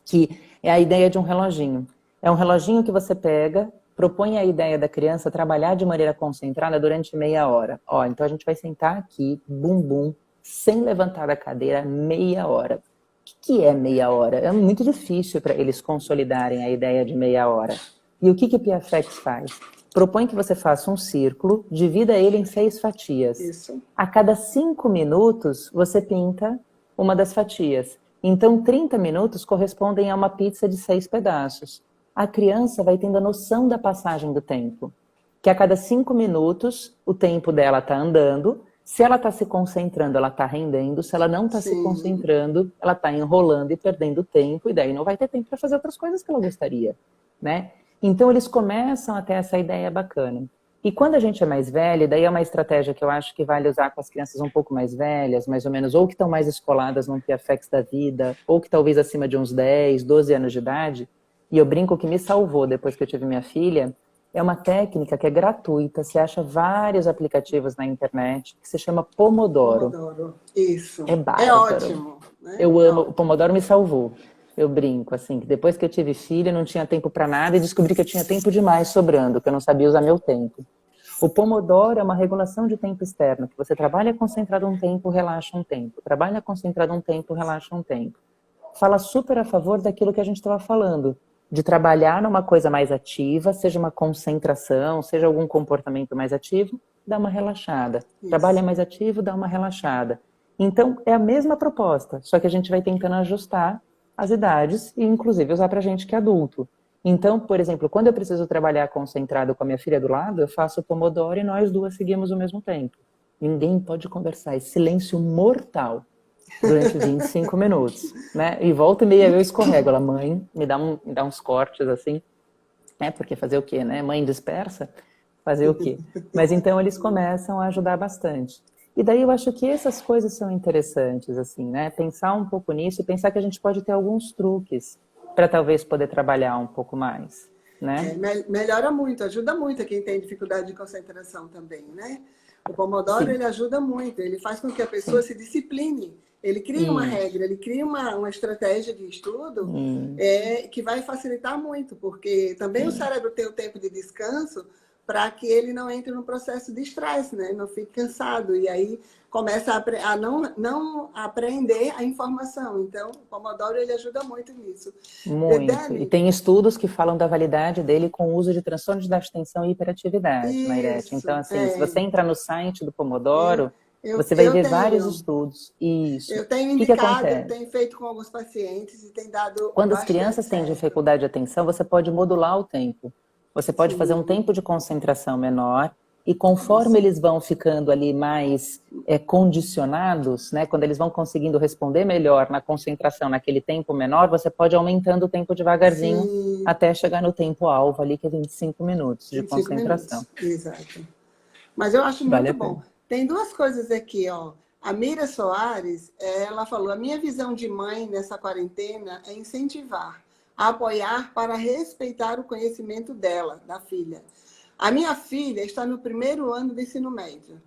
Que é a ideia de um reloginho. É um reloginho que você pega, propõe a ideia da criança trabalhar de maneira concentrada durante meia hora. Ó, então a gente vai sentar aqui, bum bum, sem levantar da cadeira, meia hora. O que é meia hora? É muito difícil para eles consolidarem a ideia de meia hora. E o que Piafex faz? Propõe que você faça um círculo, divida ele em 6 fatias. Isso. A cada 5 minutos, você pinta uma das fatias. Então, 30 minutos correspondem a uma pizza de 6 pedaços. A criança vai tendo a noção da passagem do tempo. Que a cada 5 minutos, o tempo dela está andando. Se ela está se concentrando, ela está rendendo. Se ela não está se Sim. concentrando, ela está enrolando e perdendo tempo. E daí não vai ter tempo para fazer outras coisas que ela gostaria, né? Então, eles começam a ter essa ideia bacana. E quando a gente é mais velha, daí é uma estratégia que eu acho que vale usar com as crianças um pouco mais velhas, mais ou menos, ou que estão mais escoladas num Piafex da vida, ou que talvez acima de uns 10, 12 anos de idade. E eu brinco que me salvou depois que eu tive minha filha. É uma técnica que é gratuita, você acha vários aplicativos na internet, que se chama Pomodoro. Pomodoro. Isso. É É bárbaro. ótimo. Né? Eu É amo, o ótimo. Pomodoro me salvou. Eu brinco, assim, que depois que eu tive filha, não tinha tempo para nada e descobri que eu tinha tempo demais sobrando, que eu não sabia usar meu tempo. O Pomodoro é uma regulação de tempo externo, que você trabalha concentrado um tempo, relaxa um tempo. Trabalha concentrado um tempo, relaxa um tempo. Fala super a favor daquilo que a gente estava falando, de trabalhar numa coisa mais ativa, seja uma concentração, seja algum comportamento mais ativo, dá uma relaxada. Isso. Trabalha mais ativo, dá uma relaxada. Então, é a mesma proposta, só que a gente vai tentando ajustar as idades e, inclusive, usar para gente que é adulto. Então, por exemplo, quando eu preciso trabalhar concentrado com a minha filha do lado, eu faço o Pomodoro e nós duas seguimos o mesmo tempo. Ninguém pode conversar, é silêncio mortal durante 25 minutos, né? E volta e meia eu escorrego. Ela, mãe, me dá uns cortes assim, né? Porque fazer o quê, né? Mãe dispersa, fazer o quê? Mas então eles começam a ajudar bastante. E daí eu acho que essas coisas são interessantes, assim, né? Pensar um pouco nisso e pensar que a gente pode ter alguns truques para talvez poder trabalhar um pouco mais, né? Melhora muito, ajuda muito a quem tem dificuldade de concentração também, né? O Pomodoro, ele ajuda muito, ele faz com que a pessoa se discipline. Ele cria uma regra, ele cria uma estratégia de estudo que vai facilitar muito, porque também o cérebro tem o tempo de descanso para que ele não entre no processo de estresse, né? Não fique cansado. E aí começa a não aprender a informação. Então, o Pomodoro, ele ajuda muito nisso. Muito. Dani, E tem estudos que falam da validade dele com o uso de transtorno de déficit de atenção e hiperatividade, Mairete. Então, assim, se você entrar no site do Pomodoro, você vai ver vários estudos. Isso. Eu tenho O que indicado, acontece? tenho feito com alguns pacientes e tem dado Quando as bastante crianças têm certo. dificuldade de atenção, você pode modular o tempo. Você pode fazer um tempo de concentração menor e conforme eles vão ficando ali mais condicionados, né, quando eles vão conseguindo responder melhor na concentração naquele tempo menor, você pode ir aumentando o tempo devagarzinho até chegar no tempo alvo ali, que é 25 minutos de 25 concentração. minutos, exato. Mas eu acho Vale muito a pena. bom. Tem duas coisas aqui, ó. A Mira Soares, ela falou, a minha visão de mãe nessa quarentena é incentivar, apoiar para respeitar o conhecimento dela, da filha. A minha filha está no 1º ano do ensino médio.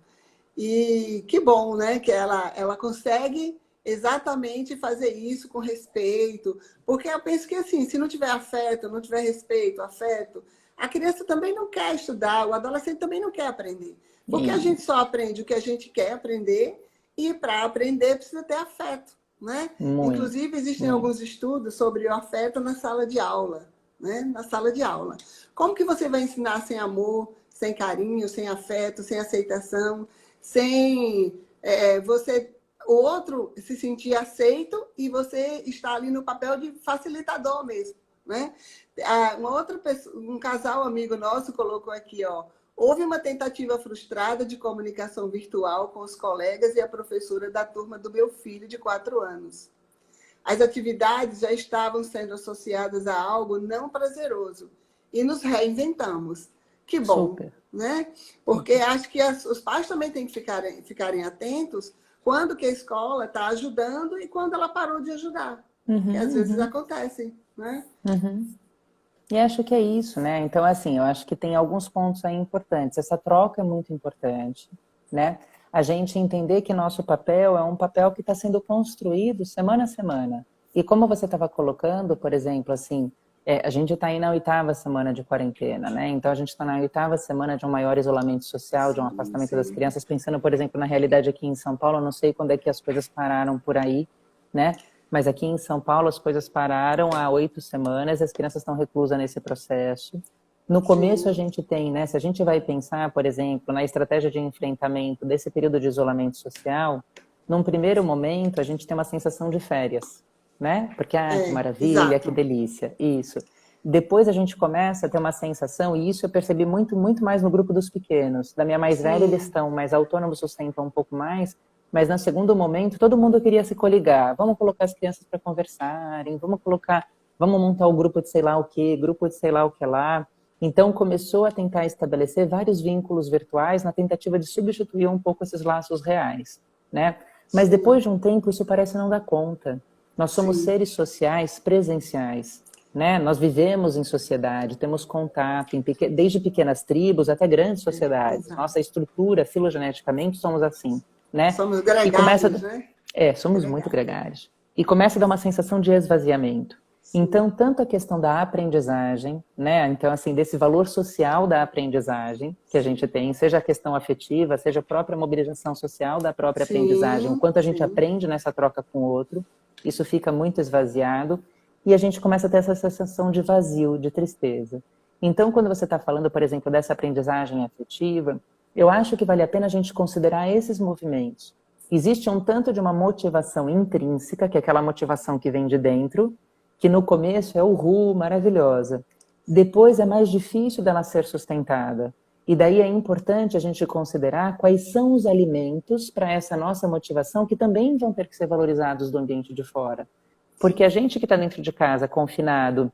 E que bom, né? Que ela consegue exatamente fazer isso com respeito. Porque eu penso que, assim, se não tiver afeto, não tiver respeito, afeto, a criança também não quer estudar, o adolescente também não quer aprender. Porque a gente só aprende o que a gente quer aprender e para aprender precisa ter afeto, né? Muito, Inclusive, existem alguns estudos sobre o afeto na sala de aula, né? Na sala de aula. Como que você vai ensinar sem amor, sem carinho, sem afeto, sem aceitação, sem o outro se sentir aceito e você está ali no papel de facilitador mesmo, né? Um casal amigo nosso colocou aqui, ó, houve uma tentativa frustrada de comunicação virtual com os colegas e a professora da turma do meu filho de 4 anos. as atividades já estavam sendo associadas a algo não prazeroso. E nos reinventamos. Que bom, Super. né? Porque acho que os pais também têm que ficarem atentos quando que a escola está ajudando e quando ela parou de ajudar. Que às vezes acontece, né? E acho que é isso, né? Então, assim, eu acho que tem alguns pontos aí importantes. Essa troca é muito importante, né? A gente entender que nosso papel é um papel que está sendo construído semana a semana. E como você estava colocando, por exemplo, assim, a gente está aí na 8ª semana de quarentena, né? Então, a gente está na 8ª semana de um maior isolamento social, de um afastamento das crianças. Pensando, por exemplo, na realidade aqui em São Paulo, eu não sei quando é que as coisas pararam por aí, né? Mas aqui em São Paulo as coisas pararam há 8 semanas, as crianças estão reclusas nesse processo. No começo a gente tem, né, se a gente vai pensar, por exemplo, na estratégia de enfrentamento desse período de isolamento social, num primeiro momento a gente tem uma sensação de férias, né? Porque, que maravilha, que Exato. delícia, isso. Depois a gente começa a ter uma sensação, e isso eu percebi muito, muito mais no grupo dos pequenos. Da minha mais velha eles estão mais autônomos, sustentam um pouco mais, mas no segundo momento, todo mundo queria se coligar. Vamos colocar as crianças para conversarem, vamos montar o grupo de sei lá o que, grupo de sei lá o que lá. Então começou a tentar estabelecer vários vínculos virtuais na tentativa de substituir um pouco esses laços reais, né? Mas depois de um tempo isso parece não dar conta. Nós somos seres sociais presenciais, né? Nós vivemos em sociedade, temos contato, desde pequenas tribos até grandes sociedades. Nossa estrutura, filogeneticamente, somos assim. Né? Somos gregários, né? Somos muito gregários. E começa a dar uma sensação de esvaziamento. Então, tanto a questão da aprendizagem, né? Então, assim, desse valor social da aprendizagem que a gente tem, seja a questão afetiva, seja a própria mobilização social da própria aprendizagem, o quanto a gente aprende nessa troca com o outro, isso fica muito esvaziado e a gente começa a ter essa sensação de vazio, de tristeza. Então, quando você está falando, por exemplo, dessa aprendizagem afetiva, eu acho que vale a pena a gente considerar esses movimentos. Existe um tanto de uma motivação intrínseca, que é aquela motivação que vem de dentro, que no começo é maravilhosa. Depois é mais difícil dela ser sustentada. E daí é importante a gente considerar quais são os alimentos para essa nossa motivação que também vão ter que ser valorizados do ambiente de fora. Porque a gente que está dentro de casa, confinado,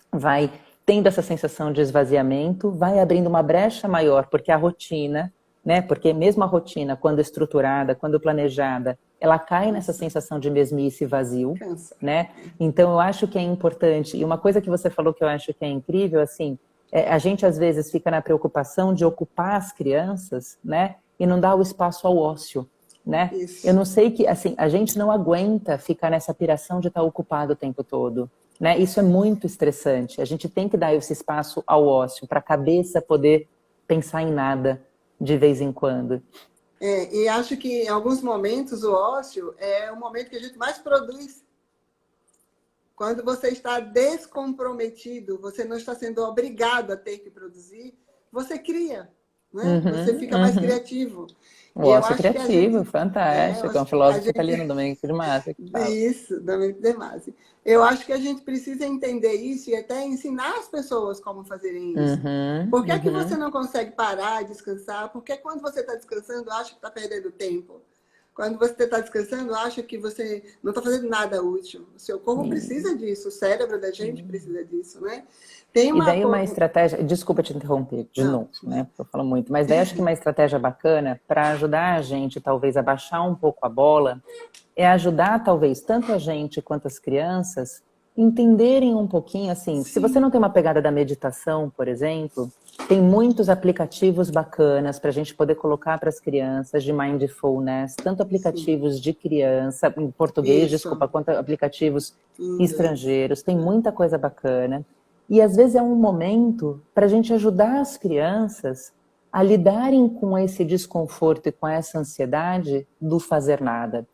vai tendo essa sensação de esvaziamento, vai abrindo uma brecha maior, porque a rotina, né? Porque mesmo a rotina, quando estruturada, quando planejada, ela cai nessa sensação de mesmice e vazio, né? Então eu acho que é importante, e uma coisa que você falou que eu acho que é incrível, assim, a gente às vezes fica na preocupação de ocupar as crianças, né? E não dá o espaço ao ócio, né? Eu não sei que, assim, a gente não aguenta ficar nessa piração de estar ocupado o tempo todo. Né? Isso é muito estressante. A gente tem que dar esse espaço ao ócio, para a cabeça poder pensar em nada de vez em quando. E acho que em alguns momentos o ócio é o momento que a gente mais produz. Quando você está descomprometido, você não está sendo obrigado a ter que produzir, você cria, né? Você fica mais criativo. O ócio criativo, fantástico. É um filósofo italiano, Domenico de Masi, que fala. Isso, Domenico de Masi. Eu acho que a gente precisa entender isso e até ensinar as pessoas como fazerem isso. Por que que você não consegue parar e descansar? Porque quando você está descansando, acha que está perdendo tempo. Quando você está descansando, acha que você não está fazendo nada útil. O seu corpo precisa disso, o cérebro da gente precisa disso, né? Tem uma... E daí uma estratégia, desculpa te interromper de novo, né? Porque eu falo muito, mas daí acho que uma estratégia bacana para ajudar a gente, talvez, a baixar um pouco a bola, é ajudar, talvez, tanto a gente quanto as crianças entenderem um pouquinho, assim, se você não tem uma pegada da meditação, por exemplo, tem muitos aplicativos bacanas para a gente poder colocar para as crianças de mindfulness, tanto aplicativos de criança, em português, desculpa, quanto aplicativos estrangeiros, tem muita coisa bacana. E às vezes é um momento para a gente ajudar as crianças a lidarem com esse desconforto e com essa ansiedade do fazer nada.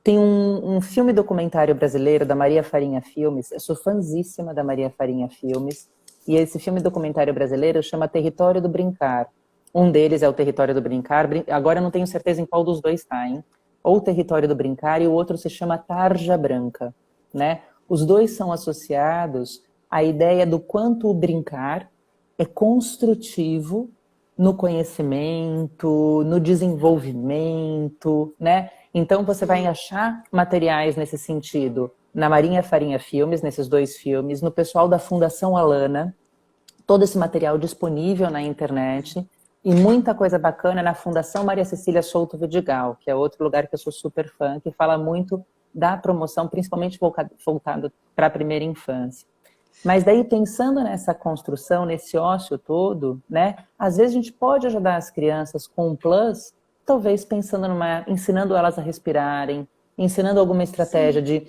Tem um filme documentário brasileiro da Maria Farinha Filmes, eu sou fãzíssima da Maria Farinha Filmes, e esse filme documentário brasileiro chama Território do Brincar. Um deles é o Território do Brincar, agora eu não tenho certeza em qual dos dois está, hein? Ou o Território do Brincar e o outro se chama Tarja Branca, né? Os dois são associados à ideia do quanto o brincar é construtivo no conhecimento, no desenvolvimento, né? Então você vai achar materiais nesse sentido na Marinha Farinha Filmes, nesses 2 filmes, no pessoal da Fundação Alana, todo esse material disponível na internet, e muita coisa bacana na Fundação Maria Cecília Souto Vidigal, que é outro lugar que eu sou super fã, que fala muito da promoção, principalmente voltado para a primeira infância. Mas daí, pensando nessa construção, nesse ócio todo, né, às vezes a gente pode ajudar as crianças com um plus, talvez pensando ensinando elas a respirarem, ensinando alguma estratégia de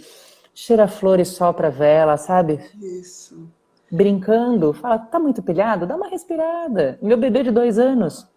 cheira flor e sopra vela, sabe? Isso. Brincando, fala, tá muito pilhado? Dá uma respirada. Meu bebê de 2 anos,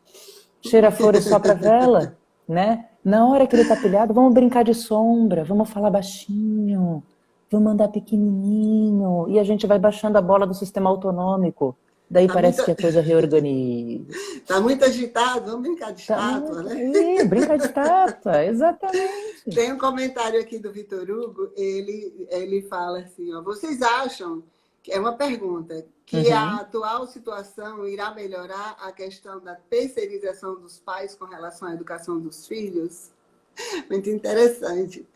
cheira flor e sopra vela, né? Na hora que ele tá pilhado, vamos brincar de sombra, vamos falar baixinho, vamos andar pequenininho, e a gente vai baixando a bola do sistema autonômico. Daí Tá parece muito, que a coisa reorganiza. tá muito agitado, vamos brincar de estátua, né? Brincar de estátua, exatamente. Tem um comentário aqui do Vitor Hugo, ele fala assim, ó, vocês acham, que é uma pergunta, que a atual situação irá melhorar a questão da terceirização dos pais com relação à educação dos filhos? Muito interessante.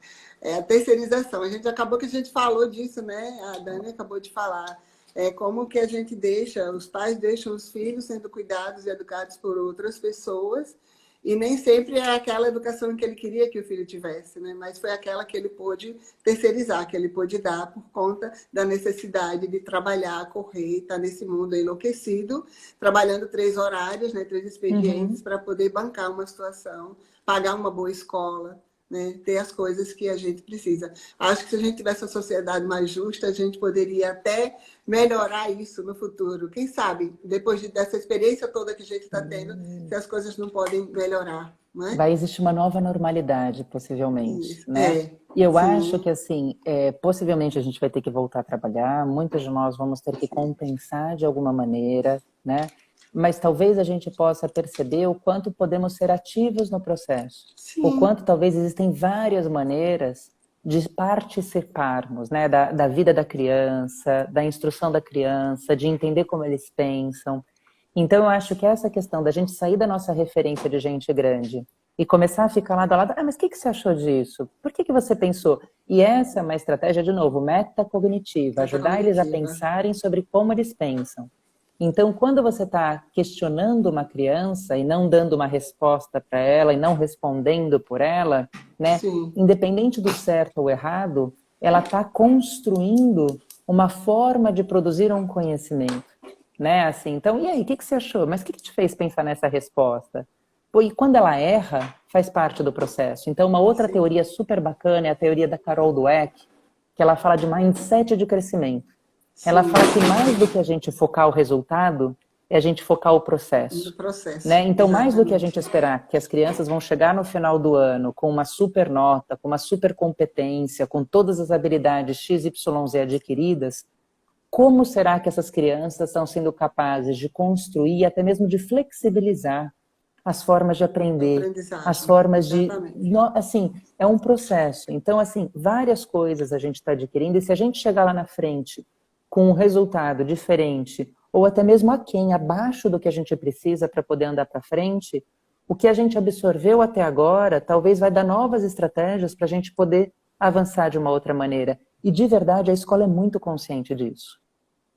É a terceirização. Acabou que a gente falou disso, né? A Dani acabou de falar. É como que a gente deixa, os pais deixam os filhos sendo cuidados e educados por outras pessoas, e nem sempre é aquela educação que ele queria que o filho tivesse, né? Mas foi aquela que ele pôde terceirizar, que ele pôde dar por conta da necessidade de trabalhar, correr, estar nesse mundo enlouquecido, trabalhando 3 horários, né? 3 expedientes para poder bancar uma situação, pagar uma boa escola, né? Ter as coisas que a gente precisa. Acho que se a gente tivesse uma sociedade mais justa, a gente poderia até melhorar isso no futuro. Quem sabe, depois dessa experiência toda que a gente está tendo, se as coisas não podem melhorar, não é? Vai existir uma nova normalidade, possivelmente, Isso. né? E eu sim. acho que, assim, possivelmente a gente vai ter que voltar a trabalhar, muitos de nós vamos ter que compensar de alguma maneira, né? Mas talvez a gente possa perceber o quanto podemos ser ativos no processo. Sim. O quanto talvez existem várias maneiras de participarmos, né? Da vida da criança, da instrução da criança, de entender como eles pensam. Então, eu acho que essa questão da gente sair da nossa referência de gente grande e começar a ficar lado a lado, mas o que você achou disso? Por que você pensou? E essa é uma estratégia, de novo, metacognitiva, ajudar eles a pensarem sobre como eles pensam. Então, quando você está questionando uma criança e não dando uma resposta para ela e não respondendo por ela, né? Independente do certo ou errado, ela está construindo uma forma de produzir um conhecimento, né? Assim, então, e aí, o que você achou? Mas o que te fez pensar nessa resposta? Pô, e quando ela erra, faz parte do processo. Então, uma outra teoria super bacana é a teoria da Carol Dweck, que ela fala de mindset de crescimento. Ela fala que mais do que a gente focar o resultado, é a gente focar o processo. Né? Então, mais do que a gente esperar que as crianças vão chegar no final do ano com uma super nota, com uma super competência, com todas as habilidades XYZ adquiridas, como será que essas crianças estão sendo capazes de construir, até mesmo de flexibilizar as formas de aprender, as formas de... Assim, é um processo. Então, assim, várias coisas a gente está adquirindo, e se a gente chegar lá na frente com um resultado diferente, ou até mesmo aquém, abaixo do que a gente precisa para poder andar para frente, o que a gente absorveu até agora talvez vai dar novas estratégias para a gente poder avançar de uma outra maneira. E, de verdade, a escola é muito consciente disso.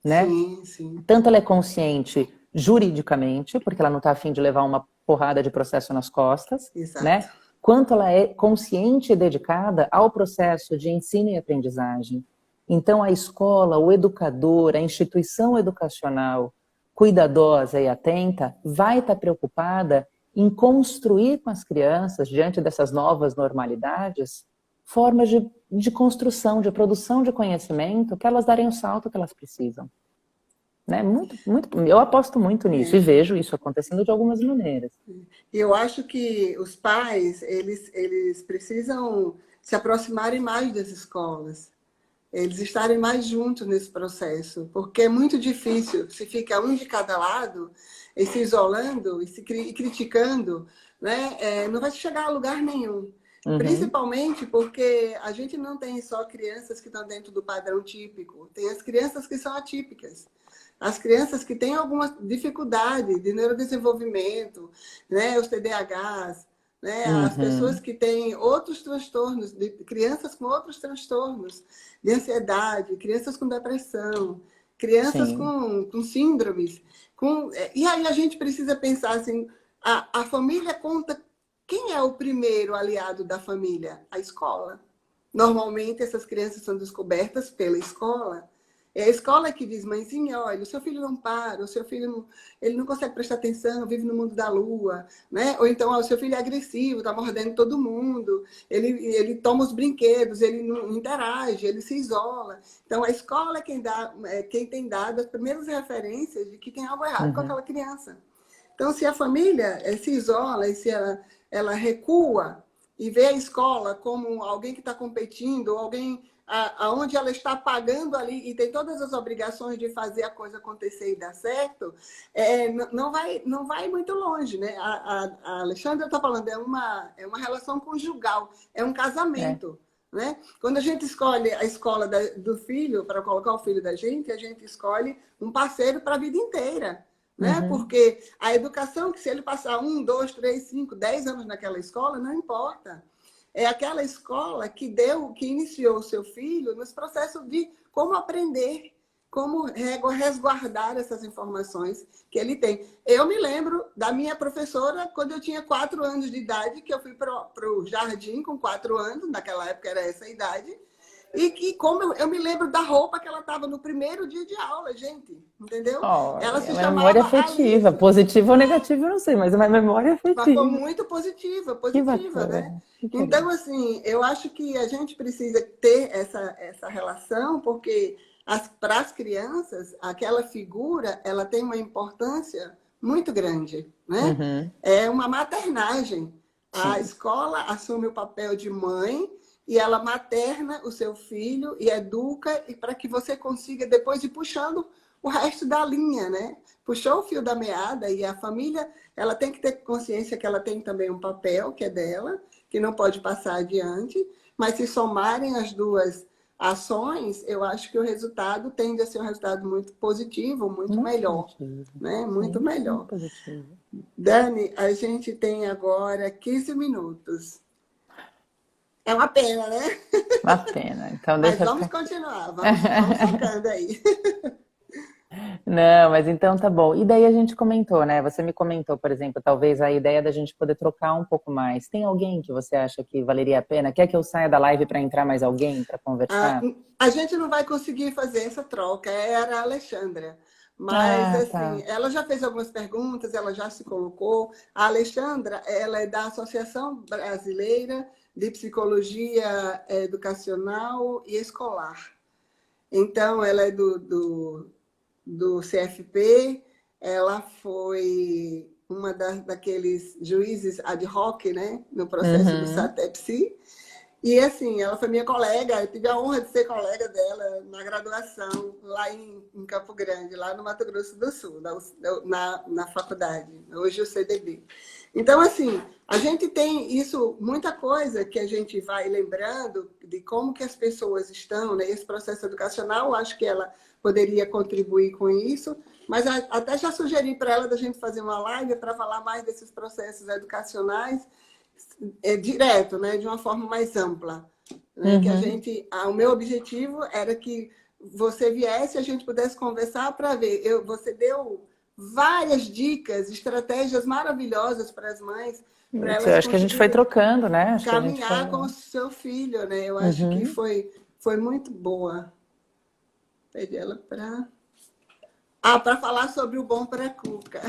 Né? Sim. Tanto ela é consciente juridicamente, porque ela não está a fim de levar uma porrada de processo nas costas, né? Quanto ela é consciente e dedicada ao processo de ensino e aprendizagem. Então, a escola, o educador, a instituição educacional cuidadosa e atenta vai estar preocupada em construir com as crianças, diante dessas novas normalidades, formas de construção, de produção de conhecimento, que elas darem o salto que elas precisam. Né? Eu aposto muito nisso e vejo isso acontecendo de algumas maneiras. E eu acho que os pais, eles precisam se aproximarem mais das escolas. Eles estarem mais juntos nesse processo, porque é muito difícil, se fica um de cada lado, e se isolando, e criticando, né? Não vai chegar a lugar nenhum. Principalmente porque a gente não tem só crianças que estão dentro do padrão típico, tem as crianças que são atípicas. As crianças que têm alguma dificuldade de neurodesenvolvimento, né? Os TDAHs, né? As pessoas Uhum. que têm outros transtornos, crianças com outros transtornos de ansiedade, crianças com depressão, crianças Sim. com síndromes. E aí a gente precisa pensar assim, a família conta, quem é o primeiro aliado da família? A escola. Normalmente essas crianças são descobertas pela escola. É a escola que diz, mãezinha, olha, o seu filho não para, o seu filho não, ele não consegue prestar atenção, vive no mundo da lua, né? Ou então, ó, o seu filho é agressivo, está mordendo todo mundo, ele toma os brinquedos, ele não interage, ele se isola. Então, a escola é quem tem dado as primeiras referências de que tem algo errado com Uhum. aquela criança. Então, se a família se isola e se ela recua e vê a escola como alguém que está competindo, ou alguém aonde ela está pagando ali e tem todas as obrigações de fazer a coisa acontecer e dar certo, não vai muito longe, né? A Alexandra está falando, é uma relação conjugal, é um É. casamento, né? Quando a gente escolhe a escola do filho, para colocar o filho da gente, a gente escolhe um parceiro para a vida inteira. Né? Uhum. Porque a educação, que se ele passar 1, 2, 3, 5, 10 anos naquela escola, não importa. É aquela escola que iniciou o seu filho nos processos de como aprender, como resguardar essas informações que ele tem. Eu me lembro da minha professora quando eu tinha 4 anos de idade, que eu fui para o jardim com 4 anos, naquela época era essa a idade, e que como eu me lembro da roupa que ela estava no primeiro dia de aula, gente, entendeu? Ela Olha, se memória chamava afetiva, Alice. positiva ou negativa, eu não sei, mas é uma memória Mas foi afetiva. muito Que positiva, né? bacana, que Então, querido. assim, eu acho que a gente precisa ter essa relação, porque para as crianças, aquela figura, ela tem uma importância muito grande, né? Uhum. É uma maternagem. A Sim. escola assume o papel de mãe e ela materna o seu filho e educa e para que você consiga depois ir puxando o resto da linha, né? Puxou o fio da meada e a família ela tem que ter consciência que ela tem também um papel que é dela, que não pode passar adiante, mas se somarem as duas ações, eu acho que o resultado tende a ser um resultado muito positivo, muito Muito melhor, positivo. né? Muito Sim, muito melhor. positivo. Dani, a gente tem agora 15 minutos. É uma pena, né? Uma pena. Então Mas deixa vamos ficar. continuar, vamos focando aí. Não, mas então tá bom. E daí a gente comentou, né? Você me comentou, por exemplo, talvez a ideia da gente poder trocar um pouco mais. Tem alguém que você acha que valeria a pena? Quer que eu saia da live para entrar mais alguém para A, conversar? a gente não vai conseguir fazer essa troca, era a Alexandra. Mas, Ah, assim, tá. ela já fez algumas perguntas, ela já se colocou. A Alexandra, ela é da Associação Brasileira de Psicologia Educacional e Escolar. Então, ela é do CFP, ela foi uma daqueles juízes ad hoc, né, no processo do Uhum. SATEPSI. E assim, ela foi minha colega, eu tive a honra de ser colega dela na graduação, lá em Campo Grande, lá no Mato Grosso do Sul, na faculdade, hoje o CDB. Então, assim, a gente tem isso, muita coisa que a gente vai lembrando de como que as pessoas estão, né? Esse processo educacional, acho que ela poderia contribuir com isso, mas até já sugeri para ela da gente fazer uma live para falar mais desses processos educacionais direto, né, de uma forma mais ampla, né, que Uhum. o meu objetivo era que você viesse e a gente pudesse conversar para ver. Você deu várias dicas, estratégias maravilhosas para as mães, para Isso, eu elas acho que a gente foi conseguirem trocando, né? Acho que a gente foi. caminhar com o seu filho, né? Eu acho que Uhum. foi muito boa. Pedi ela para falar sobre o bom para cuca.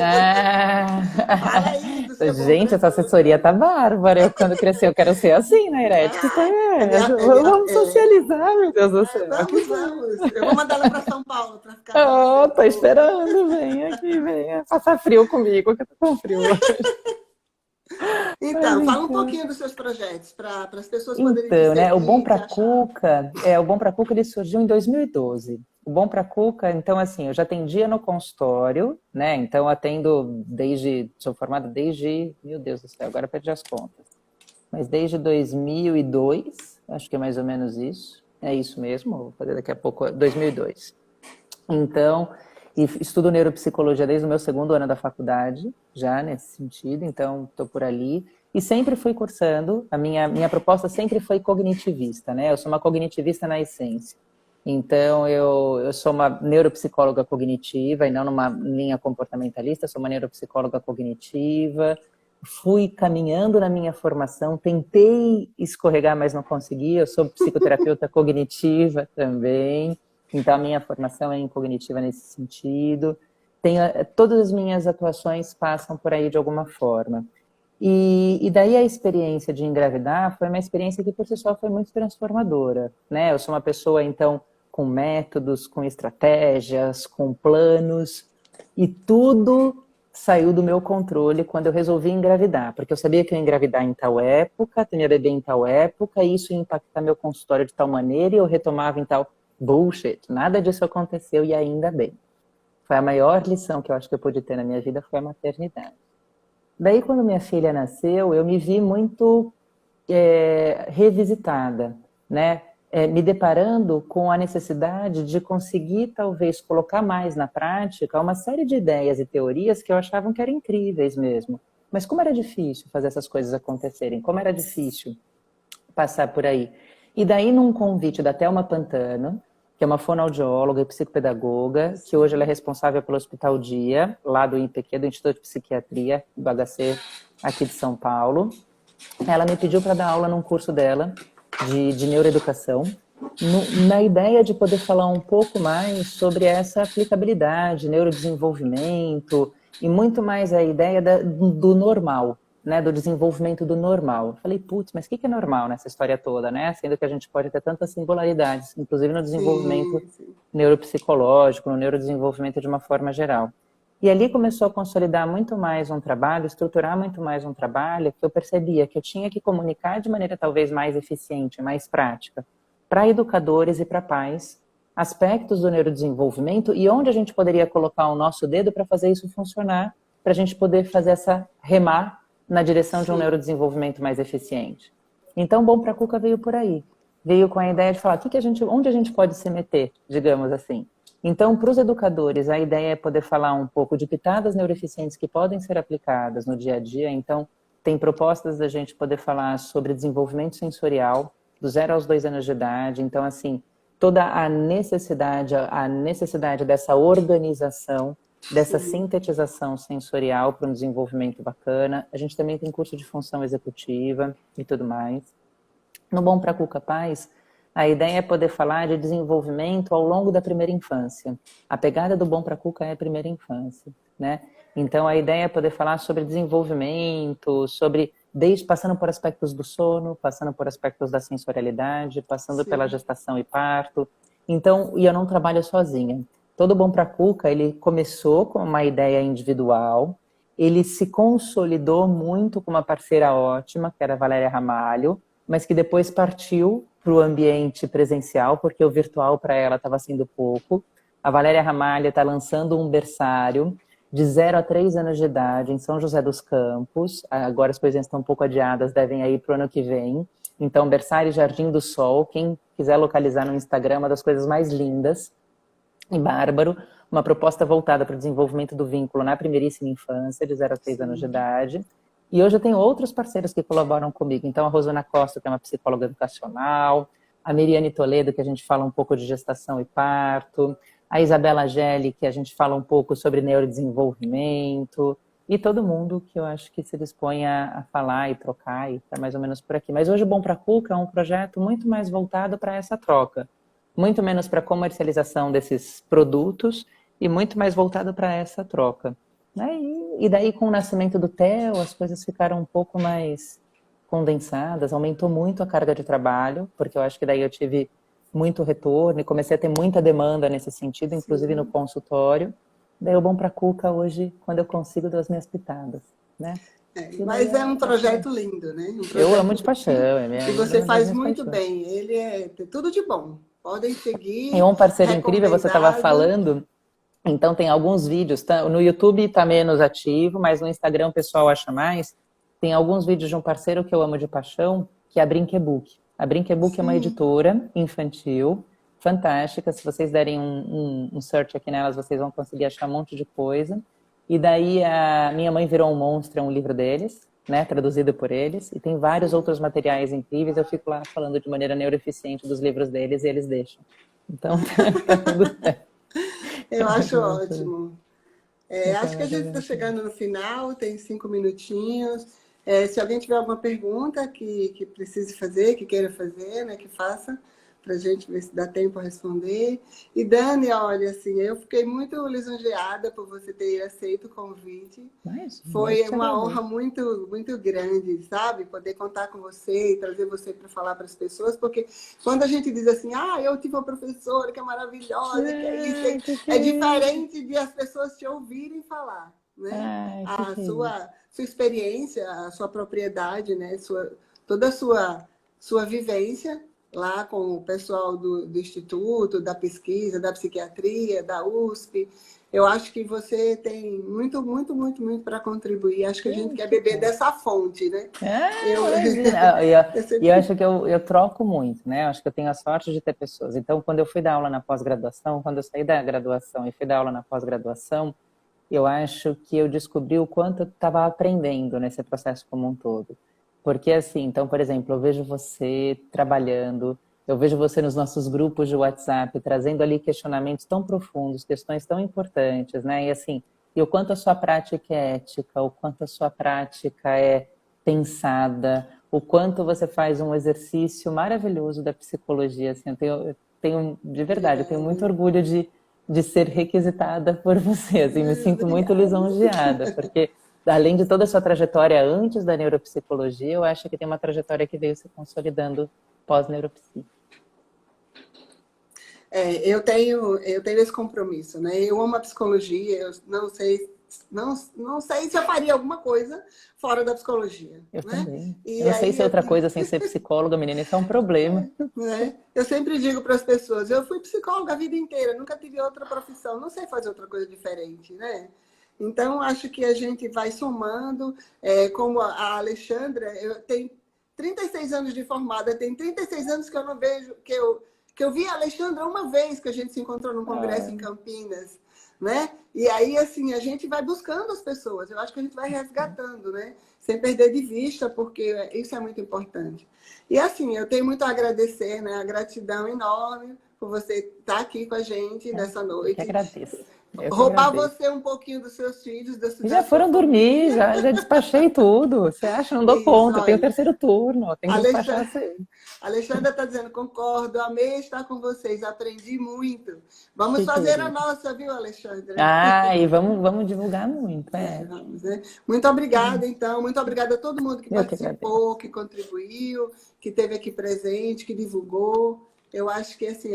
Ah. Fala aí do seu bom Gente, para essa assessoria cuca. tá bárbara. Eu, quando crescer, eu quero ser assim, né, Irete? Ah, Vamos socializar, meu Deus do céu. Que vamos, bom. vamos. Eu vou mandar ela para São Paulo para ficar Oh, conhecendo um tô pouco. esperando. Vem aqui, venha passar frio comigo, que eu tô com frio. Mas Então, fala um então. pouquinho dos seus projetos, para as pessoas poderem te Então, né, o Bom seguir, te Pra achar. Cuca, o Bom Pra Cuca ele surgiu em 2012. O Bom Pra Cuca, então assim, eu já atendia no consultório, né? Então eu atendo sou formada desde, meu Deus do céu, agora eu perdi as contas. Mas desde 2002, acho que é mais ou menos isso. É isso mesmo, vou fazer daqui a pouco, 2002. Então, estudo neuropsicologia desde o meu segundo ano da faculdade, já nesse sentido, então estou por ali. e sempre fui cursando, a minha proposta sempre foi cognitivista, né? Eu sou uma cognitivista na essência. Então, eu sou uma neuropsicóloga cognitiva e não numa linha comportamentalista, sou uma neuropsicóloga cognitiva. Fui caminhando na minha formação, tentei escorregar, mas não consegui. Eu sou psicoterapeuta cognitiva também, então a minha formação é em cognitiva nesse sentido. Todas as minhas atuações passam por aí de alguma forma. E daí a experiência de engravidar foi uma experiência que por si só foi muito transformadora, né? Eu sou uma pessoa, então, com métodos, com estratégias, com planos, e tudo saiu do meu controle quando eu resolvi engravidar, porque eu sabia que eu ia engravidar em tal época, ter minha bebê em tal época, e isso ia impactar meu consultório de tal maneira, e eu retomava em tal bullshit. Nada disso aconteceu e ainda bem. Foi a maior lição que eu acho que eu pude ter na minha vida, foi a maternidade. Daí, quando minha filha nasceu, eu me vi muito revisitada, né? Me deparando com a necessidade de conseguir, talvez, colocar mais na prática uma série de ideias e teorias que eu achava que eram incríveis mesmo. Mas como era difícil fazer essas coisas acontecerem, como era difícil passar por aí. E daí, num convite da Thelma Pantano, que é uma fonoaudióloga e psicopedagoga, que hoje ela é responsável pelo Hospital Dia, lá do IPQ, do Instituto de Psiquiatria, do HC, aqui de São Paulo. Ela me pediu para dar aula num curso dela, de neuroeducação, na ideia de poder falar um pouco mais sobre essa aplicabilidade, neurodesenvolvimento, e muito mais a ideia do normal, né, do desenvolvimento do normal. Eu falei, putz, mas o que é normal nessa história toda, né? Sendo que a gente pode ter tantas singularidades, inclusive no desenvolvimento neuropsicológico, no neurodesenvolvimento de uma forma geral. E ali começou a consolidar muito mais um trabalho, estruturar muito mais um trabalho, que eu percebia que eu tinha que comunicar de maneira talvez mais eficiente, mais prática, para educadores e para pais, aspectos do neurodesenvolvimento e onde a gente poderia colocar o nosso dedo para fazer isso funcionar, para a gente poder fazer essa remar na direção de um neurodesenvolvimento mais eficiente. Então, Bom Pra Cuca veio por aí. Veio com a ideia de falar onde a gente pode se meter, digamos assim. Então, para os educadores, a ideia é poder falar um pouco de pitadas neuroeficientes que podem ser aplicadas no dia a dia. Então, tem propostas da gente poder falar sobre desenvolvimento sensorial, do 0 aos 2 anos de idade. Então, assim, toda a necessidade dessa organização, dessa sintetização sensorial para um desenvolvimento bacana. A gente também tem curso de função executiva e tudo mais. No Bom Pra Cuca Paz, a ideia é poder falar de desenvolvimento ao longo da primeira infância. A pegada do Bom Pra Cuca é a primeira infância, né? Então, a ideia é poder falar sobre desenvolvimento, passando por aspectos do sono, passando por aspectos da sensorialidade, passando pela gestação e parto. Então, e eu não trabalho sozinha. Todo Bom Pra Cuca, ele começou com uma ideia individual, ele se consolidou muito com uma parceira ótima, que era a Valéria Ramalho, mas que depois partiu para o ambiente presencial, porque o virtual para ela estava sendo pouco. A Valéria Ramalho está lançando um berçário de 0 a 3 anos de idade em São José dos Campos. Agora as coisinhas estão um pouco adiadas, devem ir para o ano que vem. Então, berçário Jardim do Sol, quem quiser localizar no Instagram, uma das coisas mais lindas e bárbaro, uma proposta voltada para o desenvolvimento do vínculo na primeiríssima infância, de 0 a 3 anos de idade. E hoje eu tenho outros parceiros que colaboram comigo. Então, a Rosana Costa, que é uma psicóloga educacional, a Miriane Toledo, que a gente fala um pouco de gestação e parto, a Isabela Gelli, que a gente fala um pouco sobre neurodesenvolvimento, e todo mundo que eu acho que se dispõe a falar e trocar, e tá mais ou menos por aqui. Mas hoje o Bom Pra Cuca é um projeto muito mais voltado para essa troca, muito menos para a comercialização desses produtos e muito mais voltado para essa troca. E daí, com o nascimento do Theo, as coisas ficaram um pouco mais condensadas, aumentou muito a carga de trabalho, porque eu acho que daí eu tive muito retorno e comecei a ter muita demanda nesse sentido, inclusive no consultório. Daí o Bom Pra Cuca hoje, quando eu consigo, dou as minhas pitadas, né? Mas é um projeto lindo, né? Eu amo de paixão. E você faz muito bem. Ele é tudo de bom. Podem seguir. É um parceiro incrível, você estava falando. Então tem alguns vídeos, no YouTube está menos ativo, mas no Instagram o pessoal acha mais. Tem alguns vídeos de um parceiro que eu amo de paixão, que é a Brinquebook. A Brinquebook é uma editora infantil, fantástica. Se vocês derem um search aqui nelas, vocês vão conseguir achar um monte de coisa. E daí a Minha Mãe Virou um Monstro é um livro deles. né, traduzido por eles, e tem vários outros materiais incríveis. Eu fico lá falando de maneira neuroeficiente dos livros deles e eles deixam. Então, tá tudo certo. Eu acho ótimo. Então, Acho que a gente está chegando no final, tem 5 minutinhos. Se alguém tiver alguma pergunta que precise fazer, que queira fazer, né, que faça, para a gente ver se dá tempo a responder. E Dani, olha, assim, eu fiquei muito lisonjeada por você ter aceito o convite. mas, Foi uma honra muito, muito grande, sabe? Poder contar com você e trazer você para falar para as pessoas, porque quando a gente diz assim, eu tive uma professora que é maravilhosa, que é isso, é diferente de as pessoas te ouvirem falar, né? Ai, A que sua experiência, a sua propriedade, né? Toda a sua vivência lá com o pessoal do Instituto, da pesquisa, da psiquiatria, da USP. Eu acho que você tem muito, muito, muito, muito para contribuir. Acho que a gente quer beber dessa fonte, né? Imagina. Eu E eu sempre... acho que eu troco muito, né? Eu acho que eu tenho a sorte de ter pessoas. Então, quando eu fui dar aula na pós-graduação, quando eu saí da graduação e fui dar aula na pós-graduação, eu acho que eu descobri o quanto eu estava aprendendo nesse processo como um todo. Porque, assim, então, por exemplo, eu vejo você trabalhando, eu vejo você nos nossos grupos de WhatsApp, trazendo ali questionamentos tão profundos, questões tão importantes, né? E, assim, e o quanto a sua prática é ética, o quanto a sua prática é pensada, o quanto você faz um exercício maravilhoso da psicologia, assim, eu tenho de verdade, eu tenho muito orgulho de ser requisitada por você, assim, me sinto muito Obrigada. lisonjeada, porque além de toda a sua trajetória antes da neuropsicologia, eu acho que tem uma trajetória que veio se consolidando pós-neuropsi. Eu tenho esse compromisso, né? Eu amo a psicologia, eu não sei se eu faria alguma coisa fora da psicologia, Eu né? também. Eu E não sei aí se é outra coisa sem ser psicóloga, menina, isso é um problema. né? Eu sempre digo para as pessoas, eu fui psicóloga a vida inteira, nunca tive outra profissão, não sei fazer outra coisa diferente, né? Então, acho que a gente vai somando, como a Alexandra, eu tenho 36 anos de formada, tem 36 anos que eu não vejo, que eu vi a Alexandra uma vez que a gente se encontrou num congresso em Campinas, né? E aí, assim, a gente vai buscando as pessoas, eu acho que a gente vai resgatando, né? Sem perder de vista, porque isso é muito importante. E assim, eu tenho muito a agradecer, né? A gratidão enorme por você estar aqui com a gente nessa Eu que noite. agradeço. Eu que Roubar agradeço. você um pouquinho dos seus filhos, E da já sua foram dormir, família. já despachei tudo. Você acha? Não dou Isso, conta. Eu tenho o olha. terceiro turno, eu tenho que despachar Alexandre, você. Alexandra está dizendo, concordo, amei estar com vocês, aprendi muito. Vamos Que fazer a querido. nossa, viu, Alexandra? E vamos divulgar muito, é. Vamos, né? Muito obrigada, então. Muito obrigada a todo mundo que Eu que agradeço. participou, que contribuiu, que esteve aqui presente, que divulgou. Eu acho que assim,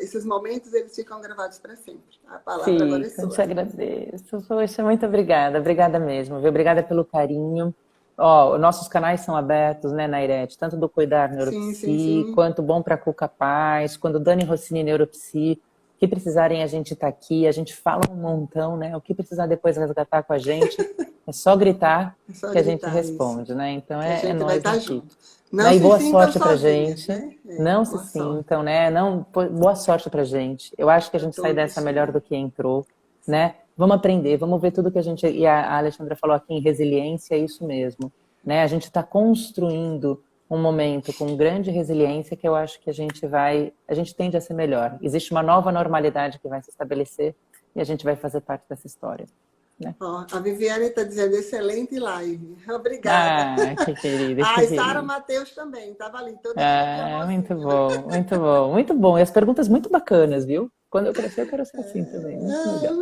esses momentos eles ficam gravados para sempre. A palavra agora é Fica, te sua. agradeço. Poxa, muito obrigada. Obrigada mesmo, viu? Obrigada pelo carinho. Ó, nossos canais são abertos, né, Nairete? Tanto do Cuidar Sim, sim, Neuropsi, sim. quanto Bom para Cuca Paz, quando Dani Rossini Neuropsi. O que precisarem, a gente está aqui. A gente fala um montão, né? O que precisar depois resgatar com a gente, é só gritar É só que a gente gritar isso, responde, né? Então que a é gente vai nós estar aqui. junto. Não Né? E se boa sintam sorte pra sozinhas, gente. né? Não se Boa sorte sintam, né? Não, boa sorte pra gente. Eu acho que a para gente sai dessa todos. melhor do que entrou, né? Vamos aprender, vamos ver tudo que a gente. E a Alexandra falou aqui em resiliência, é isso mesmo. Né? A gente está construindo um momento com grande resiliência que eu acho que a gente tende a ser melhor. Existe uma nova normalidade que vai se estabelecer e a gente vai fazer parte dessa história. Né? Ó, a Viviane está dizendo, excelente live. Obrigada. Que querida, que Ah, e Sara querida. Matheus também, estava ali, toda cheia de Muito amorzinho. bom, muito bom, muito bom. E as perguntas muito bacanas, viu? Quando eu crescer, eu quero ser assim também. Muito legal.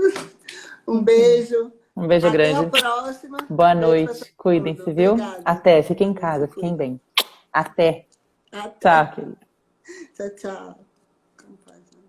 Um beijo. Um beijo Até a grande. próxima. Boa Beijo para todo noite. mundo. Cuidem-se, viu? Obrigada. Até. Fiquem em Se casa, fiquem cuida. bem. Até. Até. Tchau, querida. Tchau, tchau. Como faz, né?